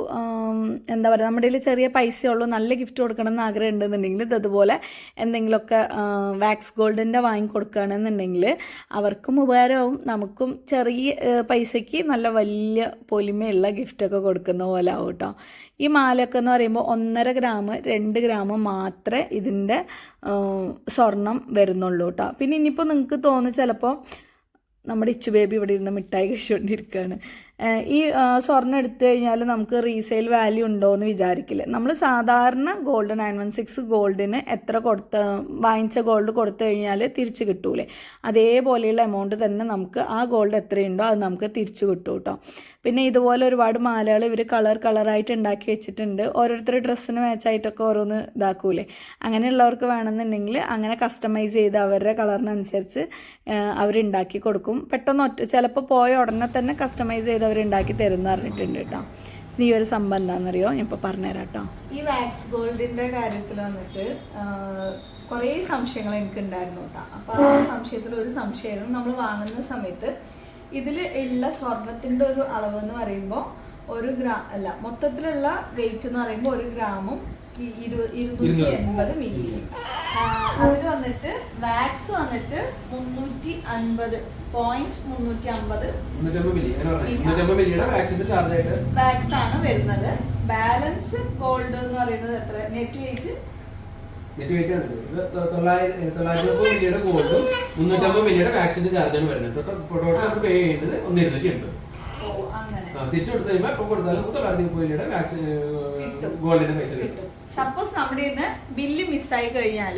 എന്താ പറയുക, നമ്മുടെ കയ്യിൽ ചെറിയ പൈസയുള്ളൂ നല്ല ഗിഫ്റ്റ് കൊടുക്കണം എന്ന് ആഗ്രഹം ഉണ്ടെന്നുണ്ടെങ്കിൽ ഇതുപോലെ എന്തെങ്കിലുമൊക്കെ വാക്സ് ഗോൾഡിൻ്റെ വാങ്ങിക്കൊടുക്കുകയാണെന്നുണ്ടെങ്കിൽ അവർക്കും ഉപകാരമാവും, നമുക്കും ചെറിയ പൈസയ്ക്ക് നല്ല വലിയ പൊലിമയുള്ള ഗിഫ്റ്റൊക്കെ കൊടുക്കുന്ന പോലെ ആവും കേട്ടോ. ഈ മാലയൊക്കെ എന്ന് പറയുമ്പോൾ 1.5 ഗ്രാം 2 ഗ്രാം മാത്രമേ ഇതിൻ്റെ സ്വർണം വരുന്നുള്ളൂ കേട്ടോ. പിന്നെ ഇനിയിപ്പോൾ നിങ്ങൾക്ക് തോന്നും ചിലപ്പോൾ നമ്മുടെ ഇച്ചു ബേബി ഇവിടെ ഇരുന്ന് മിഠായി കഴിച്ചുകൊണ്ടിരിക്കുകയാണ്. ഈ സ്വർണ്ണം എടുത്തു കഴിഞ്ഞാൽ നമുക്ക് റീസെയിൽ വാല്യൂ ഉണ്ടോ എന്ന് വിചാരിക്കില്ല. നമ്മൾ സാധാരണ ഗോൾഡ് 916 ഗോൾഡിന് എത്ര വാങ്ങിച്ച ഗോൾഡ് കൊടുത്തു കഴിഞ്ഞാൽ തിരിച്ച് കിട്ടൂലേ, അതേപോലെയുള്ള എമൗണ്ട് തന്നെ നമുക്ക് ആ ഗോൾഡ് എത്രയുണ്ടോ അത് നമുക്ക് തിരിച്ചു കിട്ടും കേട്ടോ. പിന്നെ ഇതുപോലെ ഒരുപാട് മാലകൾ ഇവർ കളറായിട്ട് ഉണ്ടാക്കി വെച്ചിട്ടുണ്ട്. ഓരോരുത്തർ ഡ്രസ്സിന് മാച്ചായിട്ടൊക്കെ ഓരോന്ന് ഇതാക്കൂലേ, അങ്ങനെയുള്ളവർക്ക് വേണമെന്നുണ്ടെങ്കിൽ അങ്ങനെ കസ്റ്റമൈസ് ചെയ്ത് അവരുടെ കളറിനനുസരിച്ച് അവരുണ്ടാക്കി കൊടുക്കും. പെട്ടെന്ന് ചിലപ്പോൾ പോയ ഉടനെ തന്നെ കസ്റ്റമൈസ് ചെയ്ത് അവരുണ്ടാക്കി തരുമെന്ന് പറഞ്ഞിട്ടുണ്ട് കേട്ടോ. ഈ ഒരു സംഭവം എന്താണെന്നറിയോ, ഞാൻ ഇപ്പോൾ പറഞ്ഞുതരാം കേട്ടോ. ഈ വാക്സ് ഗോൾഡിൻ്റെ കാര്യത്തിൽ വന്നിട്ട് കുറേ സംശയങ്ങൾ എനിക്കുണ്ടായിരുന്നു കേട്ടോ. അപ്പോൾ ആ സംശയത്തിൽ ഒരു സംശയമായിരുന്നു, നമ്മൾ വാങ്ങുന്ന സമയത്ത് ഇതിൽ ഉള്ള സ്വർണത്തിൻ്റെ ഒരു അളവ് എന്ന് പറയുമ്പോൾ 1 ഗ്രാം അല്ല, മൊത്തത്തിലുള്ള വെയിറ്റ് എന്ന് പറയുമ്പോൾ 1 ഗ്രാമും 280 മില്ലിയും. അതിൽ വന്നിട്ട് വാക്സ് വന്നിട്ട് 350.350 വാക്സ് ആണ് വരുന്നത്. ബാലൻസ് ഗോൾഡ് എന്ന് പറയുന്നത് എത്ര, നെറ്റ് വെയിറ്റ് 990 മില്ലിയുടെ ഗോൾഡും 350 മില്ലിയുടെ വാക്സിന്റെ ചാർജാണ് വരുന്നത്. ടോട്ടൽ പേ ചെയ്യുന്നത് 1280. തിരിച്ചു കൊടുത്തു കഴിയുമ്പോൾ ഇപ്പൊ കൊടുത്താലും 930 മില്ലിയുടെ ഗോൾഡിന്റെ പൈസ കിട്ടും. സപ്പോസ് നമ്മുടെ ഇന്ന് ബില്ല് മിസ്സായി കഴിഞ്ഞാൽ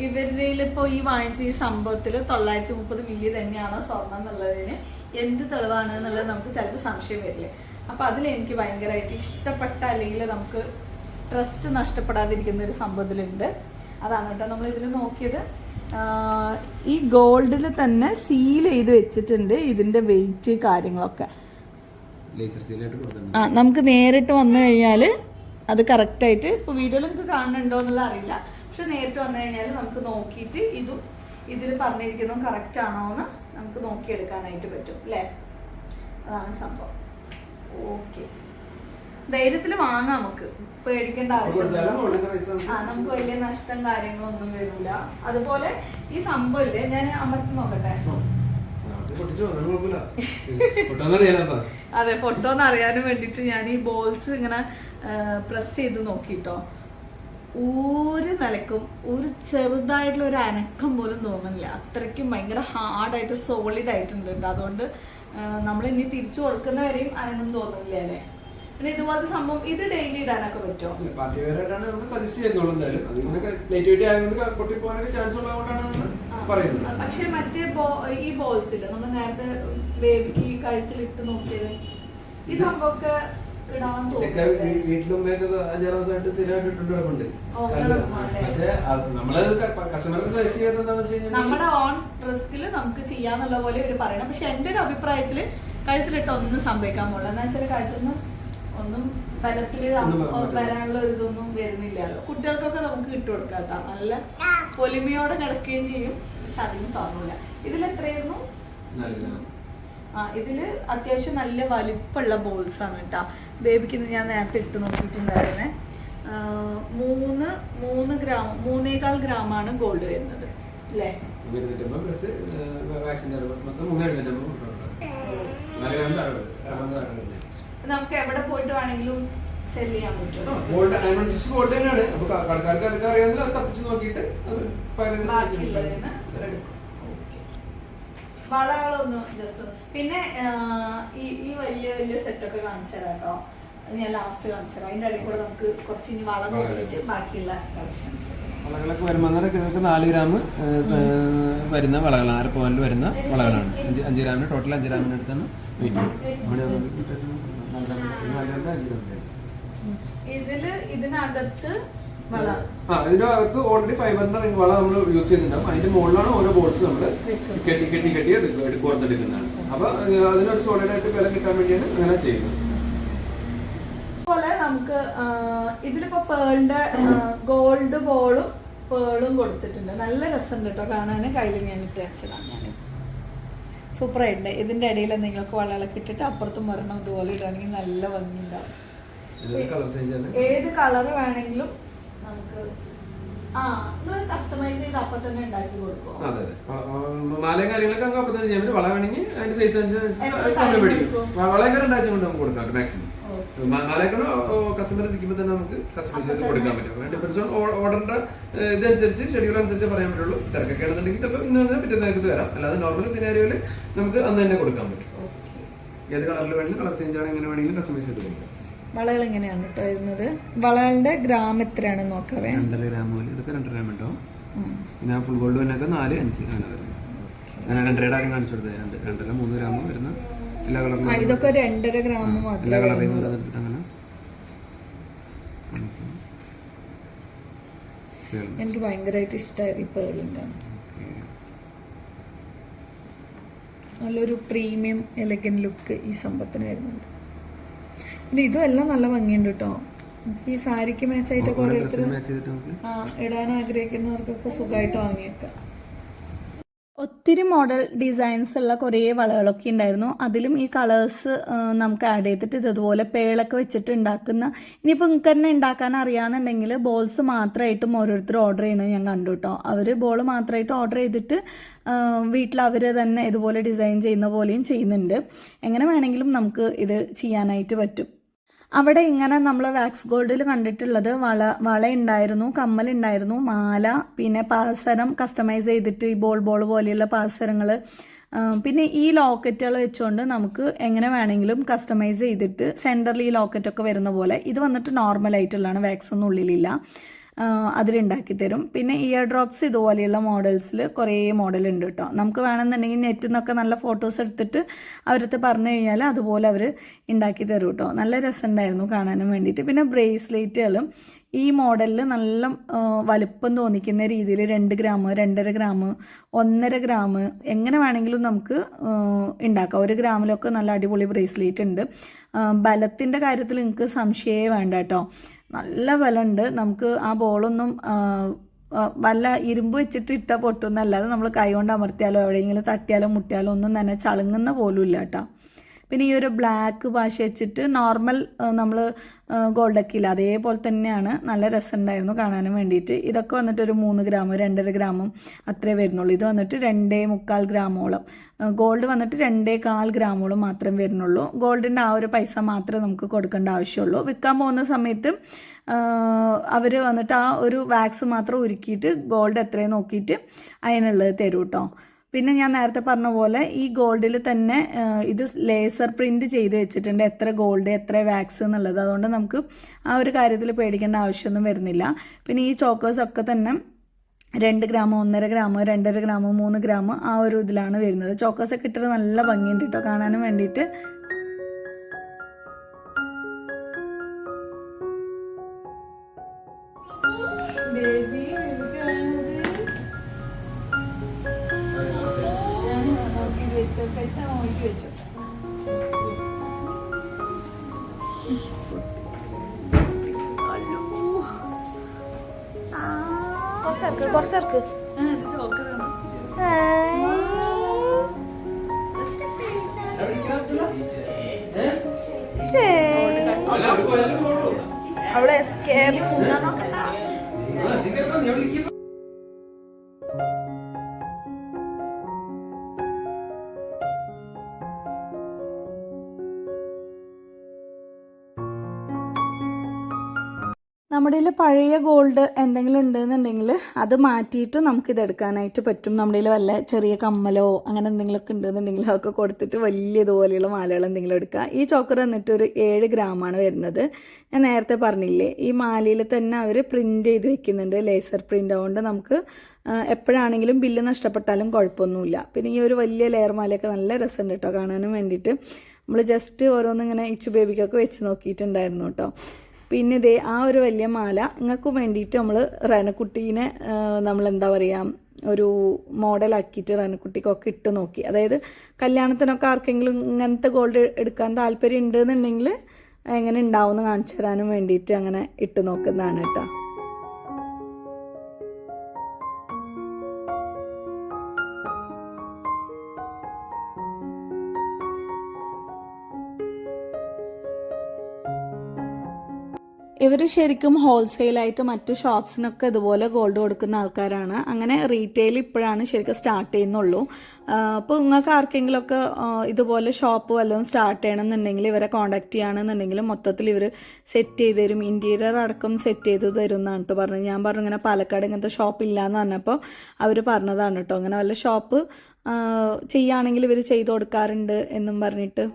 ഇവരുടെ ഇപ്പോൾ ഈ വാങ്ങിച്ച ഈ സംഭവത്തിൽ 930 മില്ലി തന്നെയാണോ സ്വർണം എന്നുള്ളതിന് എന്ത് തെളിവാണ് എന്നുള്ളത് നമുക്ക് ചിലപ്പോൾ സംശയം വരില്ലേ. അപ്പോൾ അതിൽ എനിക്ക് ഭയങ്കരമായിട്ട് ഇഷ്ടപ്പെട്ട, അല്ലെങ്കിൽ നമുക്ക് ട്രസ്റ്റ് നഷ്ടപ്പെടാതിരിക്കുന്ന ഒരു സംഭവത്തിലുണ്ട്. അതാണ് കേട്ടോ നമ്മൾ ഇതിൽ നോക്കിയത്. ഈ ഗോൾഡിൽ തന്നെ സീൽ ചെയ്ത് വെച്ചിട്ടുണ്ട് ഇതിൻ്റെ വെയിറ്റ് കാര്യങ്ങളൊക്കെ. നമുക്ക് നേരിട്ട് വന്നു കഴിഞ്ഞാൽ അത് കറക്റ്റായിട്ട്, ഇപ്പോൾ വീഡിയോയിൽ നിങ്ങൾക്ക് കാണുന്നുണ്ടോ എന്നുള്ള അറിയില്ല, പക്ഷെ നേരിട്ട് വന്നു കഴിഞ്ഞാൽ നമുക്ക് നോക്കിയിട്ട് ഇതും ഇതിൽ പറഞ്ഞിരിക്കുന്നതും കറക്റ്റ് ആണോ എന്ന് നമുക്ക് നോക്കിയെടുക്കാനായിട്ട് പറ്റും അല്ലേ. അതാണ് സംഭവം. ഓക്കെ, ധൈര്യത്തിൽ വാങ്ങാം, നമുക്ക് പേടിക്കേണ്ട ആവശ്യമില്ല. നമുക്ക് വലിയ നഷ്ടം കാര്യങ്ങളൊന്നും വരില്ല. അതുപോലെ ഈ സംഭവം ഇല്ലേ, ഞാൻ അമർത്തി നോക്കട്ടെ. അതെ, പൊട്ടോന്ന് അറിയാനും വേണ്ടിട്ട് ഞാൻ ഈ ബോൾസ് ഇങ്ങനെ പ്രസ് ചെയ്ത് നോക്കിട്ടോ, ഒരു നിലക്കും ഒരു ചെറുതായിട്ടുള്ള ഒരു അനക്കം പോലും തോന്നുന്നില്ല. അത്രയ്ക്കും ഭയങ്കര ഹാർഡായിട്ട് സോളിഡ് ആയിട്ടുണ്ട്. അതുകൊണ്ട് നമ്മൾ ഇനി തിരിച്ചു കൊടുക്കുന്നവരെയും അനങ്ങും തോന്നുന്നില്ല അല്ലേ. പിന്നെ ഇതുപോലത്തെ സംഭവം ഇത് ഡെയിലി ഇടാനൊക്കെ പറ്റുമോ? പക്ഷെ മറ്റേ ഈ ബോൾസ് ഇല്ല, നമ്മൾ നേരത്തെ ബേബിക്ക് കഴുത്തിലിട്ട് നോക്കിയത്, ഈ സംഭവമൊക്കെ ഇടാൻ വീട്ടിലും 5-6 ദിവസമായിട്ട് സ്ഥിരമായിട്ട് ഇട്ടുണ്ട്. പക്ഷെ നമ്മളത് കസ്റ്റമർക്ക് സജസ്റ്റ് ചെയ്യുന്നത് നമ്മുടെ ഓൺ റിസ്കിൽ നമുക്ക് ചെയ്യാന്നുള്ള പോലെ ഇവര് പറയണം. പക്ഷെ എന്റെ ഒരു അഭിപ്രായത്തില് കഴുത്തിലിട്ട് ഒന്നും സംഭവിക്കാൻ പോകില്ല. എന്താ വെച്ചാൽ കഴുത്തുനിന്ന് ഒന്നും ബലത്തില് വരാനുള്ള ഒരു ഇതൊന്നും വരുന്നില്ലല്ലോ. കുട്ടികൾക്കൊക്കെ നമുക്ക് ഇട്ട് കൊടുക്കാം കേട്ടോ, നല്ല പൊലിമയോടെ കിടക്കുകയും ചെയ്യും. പക്ഷെ അതിന് സ്വർണ്ണമില്ല. ഇതിലെത്രയായിരുന്നു? ഇതില് അത്യാവശ്യം നല്ല വലിപ്പമുള്ള ബോൾസ് ആണ് കേട്ടോ. ബേബിക്ക് ഞാൻ നേരത്തെ ഇട്ട് നോക്കിയിട്ടുണ്ടായിരുന്നേ. 3 ഗ്രാം 3.25 ഗ്രാമാണ് ഗോൾഡ് വരുന്നത് അല്ലേ. നമുക്ക് എവിടെ പോയിട്ട് വേണമെങ്കിലും സെല് ചെയ്യാൻ പറ്റും. വളകളൊന്നും ജസ്റ്റ്. പിന്നെ ഈ വലിയ വലിയ സെറ്റൊക്കെ കാണിച്ചു തരാം കേട്ടോ. ഞാൻ ലാസ്റ്റ് കാണിച്ചു തരാം. അതിന്റെ ഇടയിൽ കൂടെ നമുക്ക് കുറച്ച് ഇനി വള നോക്കിയിട്ട് ബാക്കിയുള്ള കളക്ഷൻസ്. വളകളൊക്കെ വരുമ്പോൾ ഇതൊക്കെ 4 ഗ്രാം വരുന്ന വളകളാണ്. 1/2 പവനിൽ വരുന്ന വളകളാണ്. 5 ഗ്രാമിന് ടോട്ടൽ 5 ഗ്രാമിന് അടുത്താണ് വെയിറ്റ്. ഇതിനകത്ത് ഇതിന്റെ അകത്ത് ഓൾറെഡി ഫൈബറിന്റെ റിംഗ് വള നമ്മൾ യൂസ് ചെയ്യുന്നുണ്ടാവും. അതിന്റെ മുകളിലാണ് ഓരോ ബോൾസ് നമ്മൾ കെട്ടി കോർത്തെടുക്കുന്നതാണ്. അപ്പൊ അതിനൊരു സോളിഡ് ആയിട്ട് വില കിട്ടാൻ വേണ്ടിയാണ് അങ്ങനെ ചെയ്യുന്നത്. അതുപോലെ നമുക്ക് ഇതിലിപ്പോ പേളിന്റെ ഗോൾഡ് ബോളും പേളും കൊടുത്തിട്ടുണ്ട്. നല്ല രസമുണ്ട് കേട്ടോ കാണാൻ. കയ്യിൽ ഞാൻ ഇട്ട് വെച്ചതാണ്. ഞാൻ സൂപ്പറായിട്ടുണ്ട്. ഇതിൻ്റെ ഇടയിൽ നിങ്ങൾക്ക് വളകളൊക്കെ ഇട്ടിട്ട് അപ്പുറത്തും വരണം ഇതുപോലെ ഇടുകയാണെങ്കിൽ നല്ല ഭംഗിയുണ്ടാവും. ഏത് കളർ വേണമെങ്കിലും നമുക്ക് കസ്റ്റമൈസ് ചെയ്ത് അപ്പൊ തന്നെ ഉണ്ടാക്കി കൊടുക്കും. അതെ മാലയും കാര്യങ്ങളൊക്കെ നമുക്ക് അപ്പൊ തന്നെ ചെയ്യാൻ പറ്റും. വള വേണമെങ്കിൽ അതിന്റെ സൈസ് സമയം പിടിക്കും. വളയൊക്കെ 2 ആഴ്ച കൊണ്ട് നമുക്ക് കൊടുക്കാം മാക്സിമം. മാലയൊക്കെ കസ്റ്റമർ ഇരിക്കുമ്പോൾ തന്നെ നമുക്ക് കസ്റ്റമൈസ് ചെയ്ത് കൊടുക്കാൻ പറ്റും. ഡിപ്പെൻസ് ഓൺ ഓർഡറിന്റെ ഇതനുസരിച്ച് ഷെഡ്യൂൾ അനുസരിച്ച് പറയാൻ പറ്റുള്ളൂ. തിരക്കൊക്കെ ആണെന്നുണ്ടെങ്കിൽ ചിലപ്പോൾ ഇന്ന് തന്നെ പിറ്റേന്നേക്ക് വരാം. അല്ലാതെ നോർമൽ സിനാരിയോയിൽ നമുക്ക് അന്ന് തന്നെ കൊടുക്കാൻ പറ്റും. ഏത് കളറിൽ വേണമെങ്കിലും കളർ ചേഞ്ച് ആണ് എങ്ങനെ വേണമെങ്കിലും കസ്റ്റമൈസ് ചെയ്ത് കൊടുക്കാം. വളകൾ എങ്ങനെയാണ് കേട്ടോ വരുന്നത്? വളകളുടെ ഗ്രാം എത്രയാണെന്ന് നോക്കാവേ. 2.5 ഗ്രാം പോലെ ഇതൊക്കെ 2.5 ഗ്രാം ഉണ്ടാവും. പിന്നെ ഫുൾ ഗോൾഡ് വന്നൊക്കെ 4-5 അങ്ങനെ വരുന്നത്. അങ്ങനെ 2.5 ആദ്യം കാണിച്ചു കൊടുത്തത് 2.5 3 ഗ്രാം വരുന്ന എല്ലാ കളറിലും. ഇതൊക്കെ 2.5 ഗ്രാം മാത്രം. എല്ലാ കളറിലും എടുത്തിട്ട് അങ്ങനെ. എനിക്ക് ഭയങ്കരമായിട്ട് ഇഷ്ടമായത് ഈ പേളിൻ്റെ. നല്ലൊരു പ്രീമിയം എലഗൻ ലുക്ക് ഈ സംഭവത്തിന് വരുന്നുണ്ട്. പിന്നെ ഇതും എല്ലാം നല്ല ഭംഗിയുണ്ട് കേട്ടോ. ഈ സാരിക്ക് മാച്ചായിട്ടൊക്കെ ഓരോരുത്തർ ഇടാൻ ആഗ്രഹിക്കുന്നവർക്കൊക്കെ സുഖമായിട്ട് വാങ്ങിയേക്കാം. ഒത്തിരി മോഡൽ ഡിസൈൻസ് ഉള്ള കുറേ വളകളൊക്കെ ഉണ്ടായിരുന്നു. അതിലും ഈ കളേഴ്സ് നമുക്ക് ആഡ് ചെയ്തിട്ട് ഇതുപോലെ പേളൊക്കെ വെച്ചിട്ട് ഉണ്ടാക്കുന്ന, ഇനിയിപ്പോൾ നിങ്ങൾക്ക് തന്നെ ഉണ്ടാക്കാൻ അറിയാമെന്നുണ്ടെങ്കിൽ ബോൾസ് മാത്രമായിട്ടും ഓരോരുത്തർ ഓർഡർ ചെയ്യണത് ഞാൻ കണ്ടു കേട്ടോ. അവർ ബോൾ മാത്രമായിട്ട് ഓർഡർ ചെയ്തിട്ട് വീട്ടിൽ അവർ തന്നെ ഇതുപോലെ ഡിസൈൻ ചെയ്യുന്ന പോലെയും ചെയ്യുന്നുണ്ട്. എങ്ങനെ വേണമെങ്കിലും നമുക്ക് ഇത് ചെയ്യാനായിട്ട് പറ്റും. അവിടെ ഇങ്ങനെ നമ്മൾ വാക്സ് ഗോൾഡിൽ കണ്ടിട്ടുള്ളത് വള ഉണ്ടായിരുന്നു, കമ്മലുണ്ടായിരുന്നു, മാല, പിന്നെ പാസരം കസ്റ്റമൈസ് ചെയ്തിട്ട് ഈ ബോൾ പോലെയുള്ള പാസരങ്ങൾ, പിന്നെ ഈ ലോക്കറ്റുകൾ വെച്ചുകൊണ്ട് നമുക്ക് എങ്ങനെ വേണമെങ്കിലും കസ്റ്റമൈസ് ചെയ്തിട്ട് സെൻറ്ററിൽ ഈ ലോക്കറ്റൊക്കെ വരുന്ന പോലെ. ഇത് വന്നിട്ട് നോർമലായിട്ടുള്ളതാണ്, വാക്സ് ഒന്നും ഉള്ളിലില്ല. അതിലുണ്ടാക്കി തരും. പിന്നെ ഇയർ ഡ്രോപ്സ് ഇതുപോലെയുള്ള മോഡൽസിൽ കുറേ മോഡൽ ഉണ്ട് കേട്ടോ. നമുക്ക് വേണമെന്നുണ്ടെങ്കിൽ നെറ്റിൽ നിന്നൊക്കെ നല്ല ഫോട്ടോസ് എടുത്തിട്ട് അവരടുത്ത് പറഞ്ഞു കഴിഞ്ഞാൽ അതുപോലെ അവർ ഉണ്ടാക്കി തരും കേട്ടോ. നല്ല രസമുണ്ടായിരുന്നു കാണാനും വേണ്ടിയിട്ട്. പിന്നെ ബ്രേസ്ലെറ്റുകളും ഈ മോഡലിൽ നല്ല വലുപ്പം തോന്നിക്കുന്ന രീതിയിൽ 2 ഗ്രാം 2.5 ഗ്രാം 1.5 ഗ്രാം എങ്ങനെ വേണമെങ്കിലും നമുക്ക് ഉണ്ടാക്കാം. 1 ഗ്രാമിലൊക്കെ നല്ല അടിപൊളി ബ്രേസ്ലെറ്റ് ഉണ്ട്. ബലത്തിൻ്റെ കാര്യത്തിൽ നിങ്ങൾക്ക് സംശയമേ വേണ്ട കേട്ടോ. നല്ല ബലമുണ്ട്. നമുക്ക് ആ ബോളൊന്നും വല്ല ഇരുമ്പ് വെച്ചിട്ട് ഇട്ട പൊട്ടുന്നല്ലാതെ നമ്മൾ കൈ കൊണ്ട് അമർത്തിയാലോ എവിടെയെങ്കിലും തട്ടിയാലോ മുട്ടിയാലോ ഒന്നും തന്നെ ചളുങ്ങുന്ന പോലും ഇല്ല കേട്ടോ. പിന്നെ ഈ ഒരു ബ്ലാക്ക് ഭാഷ വെച്ചിട്ട് നോർമൽ നമ്മൾ ഗോൾഡൊക്കെ ഇല്ല അതേപോലെ തന്നെയാണ്. നല്ല രസമുണ്ടായിരുന്നു കാണാനും വേണ്ടിയിട്ട്. ഇതൊക്കെ വന്നിട്ട് ഒരു 3 ഗ്രാം 2.5 ഗ്രാമും അത്രേ വരുന്നുള്ളൂ. ഇത് വന്നിട്ട് 2.25 ഗ്രാമോളം, ഗോൾഡ് വന്നിട്ട് 2.25 ഗ്രാമോളം മാത്രം വരുന്നുള്ളൂ. ഗോൾഡിൻ്റെ ആ ഒരു പൈസ മാത്രമേ നമുക്ക് കൊടുക്കേണ്ട ആവശ്യമുള്ളൂ. വിൽക്കാൻ പോകുന്ന സമയത്ത് അവർ വന്നിട്ട് ആ ഒരു വാക്സ് മാത്രം ഉരുക്കിയിട്ട് ഗോൾഡ് എത്രയും നോക്കിയിട്ട് അതിനുള്ളത് തരും കേട്ടോ. പിന്നെ ഞാൻ നേരത്തെ പറഞ്ഞ പോലെ ഈ ഗോൾഡിൽ തന്നെ ഇത് ലേസർ പ്രിന്റ് ചെയ്ത് വെച്ചിട്ടുണ്ട്, എത്ര ഗോൾഡ് എത്ര വാക്സ് എന്നുള്ളത്. അതുകൊണ്ട് നമുക്ക് ആ ഒരു കാര്യത്തിൽ പേടിക്കേണ്ട ആവശ്യമൊന്നും വരുന്നില്ല. പിന്നെ ഈ ചോക്കേഴ്സ് ഒക്കെ തന്നെ 2 ഗ്രാം 1.5 ഗ്രാം 2.5 ഗ്രാം 3 ഗ്രാം ആ ഒരു ഇതിലാണ് വരുന്നത്. ചോക്കേഴ്സൊക്കെ ഇട്ടിട്ട് നല്ല ഭംഗിയുണ്ട് കേട്ടോ കാണാനും വേണ്ടിയിട്ട്. കുറച്ചർക്ക് അവളെ എസ്കേപ്പ് നമ്മുടെ കയ്യിൽ പഴയ ഗോൾഡ് എന്തെങ്കിലും ഉണ്ടെന്നുണ്ടെങ്കിൽ അത് മാറ്റിയിട്ട് നമുക്കിത് എടുക്കാനായിട്ട് പറ്റും. നമ്മുടെ കയ്യിൽ വല്ല ചെറിയ കമ്മലോ അങ്ങനെ എന്തെങ്കിലുമൊക്കെ ഉണ്ടെന്നുണ്ടെങ്കിൽ അതൊക്കെ കൊടുത്തിട്ട് വലിയ ഇതുപോലെയുള്ള മാലകൾ എന്തെങ്കിലും എടുക്കുക. ഈ ചോക്കർ വന്നിട്ട് ഒരു 7 ഗ്രാമാണ് വരുന്നത്. ഞാൻ നേരത്തെ പറഞ്ഞില്ലേ ഈ മാലയിൽ തന്നെ അവർ പ്രിൻ്റ് ചെയ്ത് വെക്കുന്നുണ്ട്, ലേസർ പ്രിൻ്റ്. അതുകൊണ്ട് നമുക്ക് എപ്പോഴാണെങ്കിലും ബില്ല് നഷ്ടപ്പെട്ടാലും കുഴപ്പമൊന്നുമില്ല. പിന്നെ ഈ ഒരു വലിയ ലെയർ മാലയൊക്കെ നല്ല രസമുണ്ട് കേട്ടോ കാണാനും വേണ്ടിയിട്ട്. നമ്മൾ ജസ്റ്റ് ഓരോന്നിങ്ങനെ ഇച്ചു ബേബിക്കൊക്കെ വെച്ച് നോക്കിയിട്ടുണ്ടായിരുന്നു കേട്ടോ. പിന്നെ ഇതേ ആ ഒരു വലിയ മാല നിങ്ങൾക്ക് വേണ്ടിയിട്ട് നമ്മൾ റനക്കുട്ടീനെ നമ്മളെന്താ പറയുക ഒരു മോഡലാക്കിയിട്ട് റനക്കുട്ടിക്കൊക്കെ ഇട്ട് നോക്കി. അതായത് കല്യാണത്തിനൊക്കെ ആർക്കെങ്കിലും ഇങ്ങനത്തെ ഗോൾഡ് എടുക്കാൻ താല്പര്യം ഉണ്ടെന്നുണ്ടെങ്കിൽ എങ്ങനെ ഉണ്ടാവുമെന്ന് കാണിച്ചു തരാനും വേണ്ടിയിട്ട് അങ്ങനെ ഇട്ട് നോക്കുന്നതാണ് കേട്ടോ. ഇവർ ശരിക്കും ഹോൾസെയിലായിട്ട് മറ്റു ഷോപ്സിനൊക്കെ ഇതുപോലെ ഗോൾഡ് കൊടുക്കുന്ന ആൾക്കാരാണ്. അങ്ങനെ റീറ്റെയിൽ ഇപ്പോഴാണ് ശരിക്കും സ്റ്റാർട്ട് ചെയ്യുന്നുള്ളൂ. അപ്പോൾ നിങ്ങൾക്ക് ആർക്കെങ്കിലുമൊക്കെ ഇതുപോലെ ഷോപ്പ് വല്ലതും സ്റ്റാർട്ട് ചെയ്യണമെന്നുണ്ടെങ്കിൽ ഇവരെ കോൺടാക്ട് ചെയ്യുകയാണെന്നുണ്ടെങ്കിൽ മൊത്തത്തിൽ ഇവർ സെറ്റ് ചെയ്ത് തരും. ഇൻറ്റീരിയർ അടക്കം സെറ്റ് ചെയ്ത് തരും എന്നാണ് കേട്ടോ പറഞ്ഞത്. ഞാൻ പറഞ്ഞു ഇങ്ങനെ പാലക്കാട് ഇങ്ങനത്തെ ഷോപ്പ് ഇല്ലയെന്ന് പറഞ്ഞപ്പോൾ അവർ പറഞ്ഞതാണ് കേട്ടോ, അങ്ങനെ വല്ല ഷോപ്പ് ചെയ്യുകയാണെങ്കിൽ ഇവർ ചെയ്ത് കൊടുക്കാറുണ്ട് എന്നും പറഞ്ഞിട്ട്.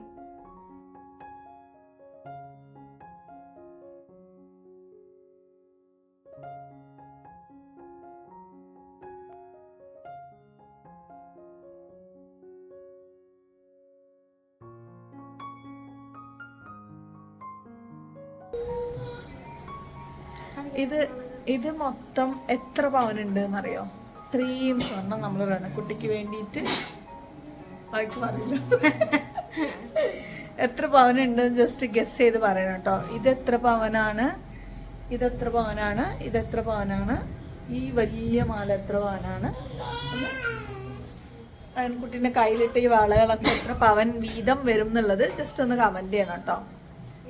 ഇത് മൊത്തം എത്ര പവനുണ്ട് എന്നറിയോ? ഇത്രയും സ്വർണം നമ്മൾ റണക്കുട്ടിക്ക് വേണ്ടിയിട്ട് പറയില്ല എത്ര പവനുണ്ട് ജസ്റ്റ് ഗസ് ചെയ്ത് പറയണം കേട്ടോ. ഇതെത്ര പവനാണ്, ഇതെത്ര പവനാണ്, ഇതെത്ര പവനാണ്, ഈ വലിയ മാല എത്ര പവനാണ്, റണക്കുട്ടീൻ്റെ കയ്യിലിട്ട് ഈ വളകളൊക്കെ എത്ര പവൻ വീതം വരും എന്നുള്ളത് ജസ്റ്റ് ഒന്ന് കമൻറ്റ് ചെയ്യണം കേട്ടോ.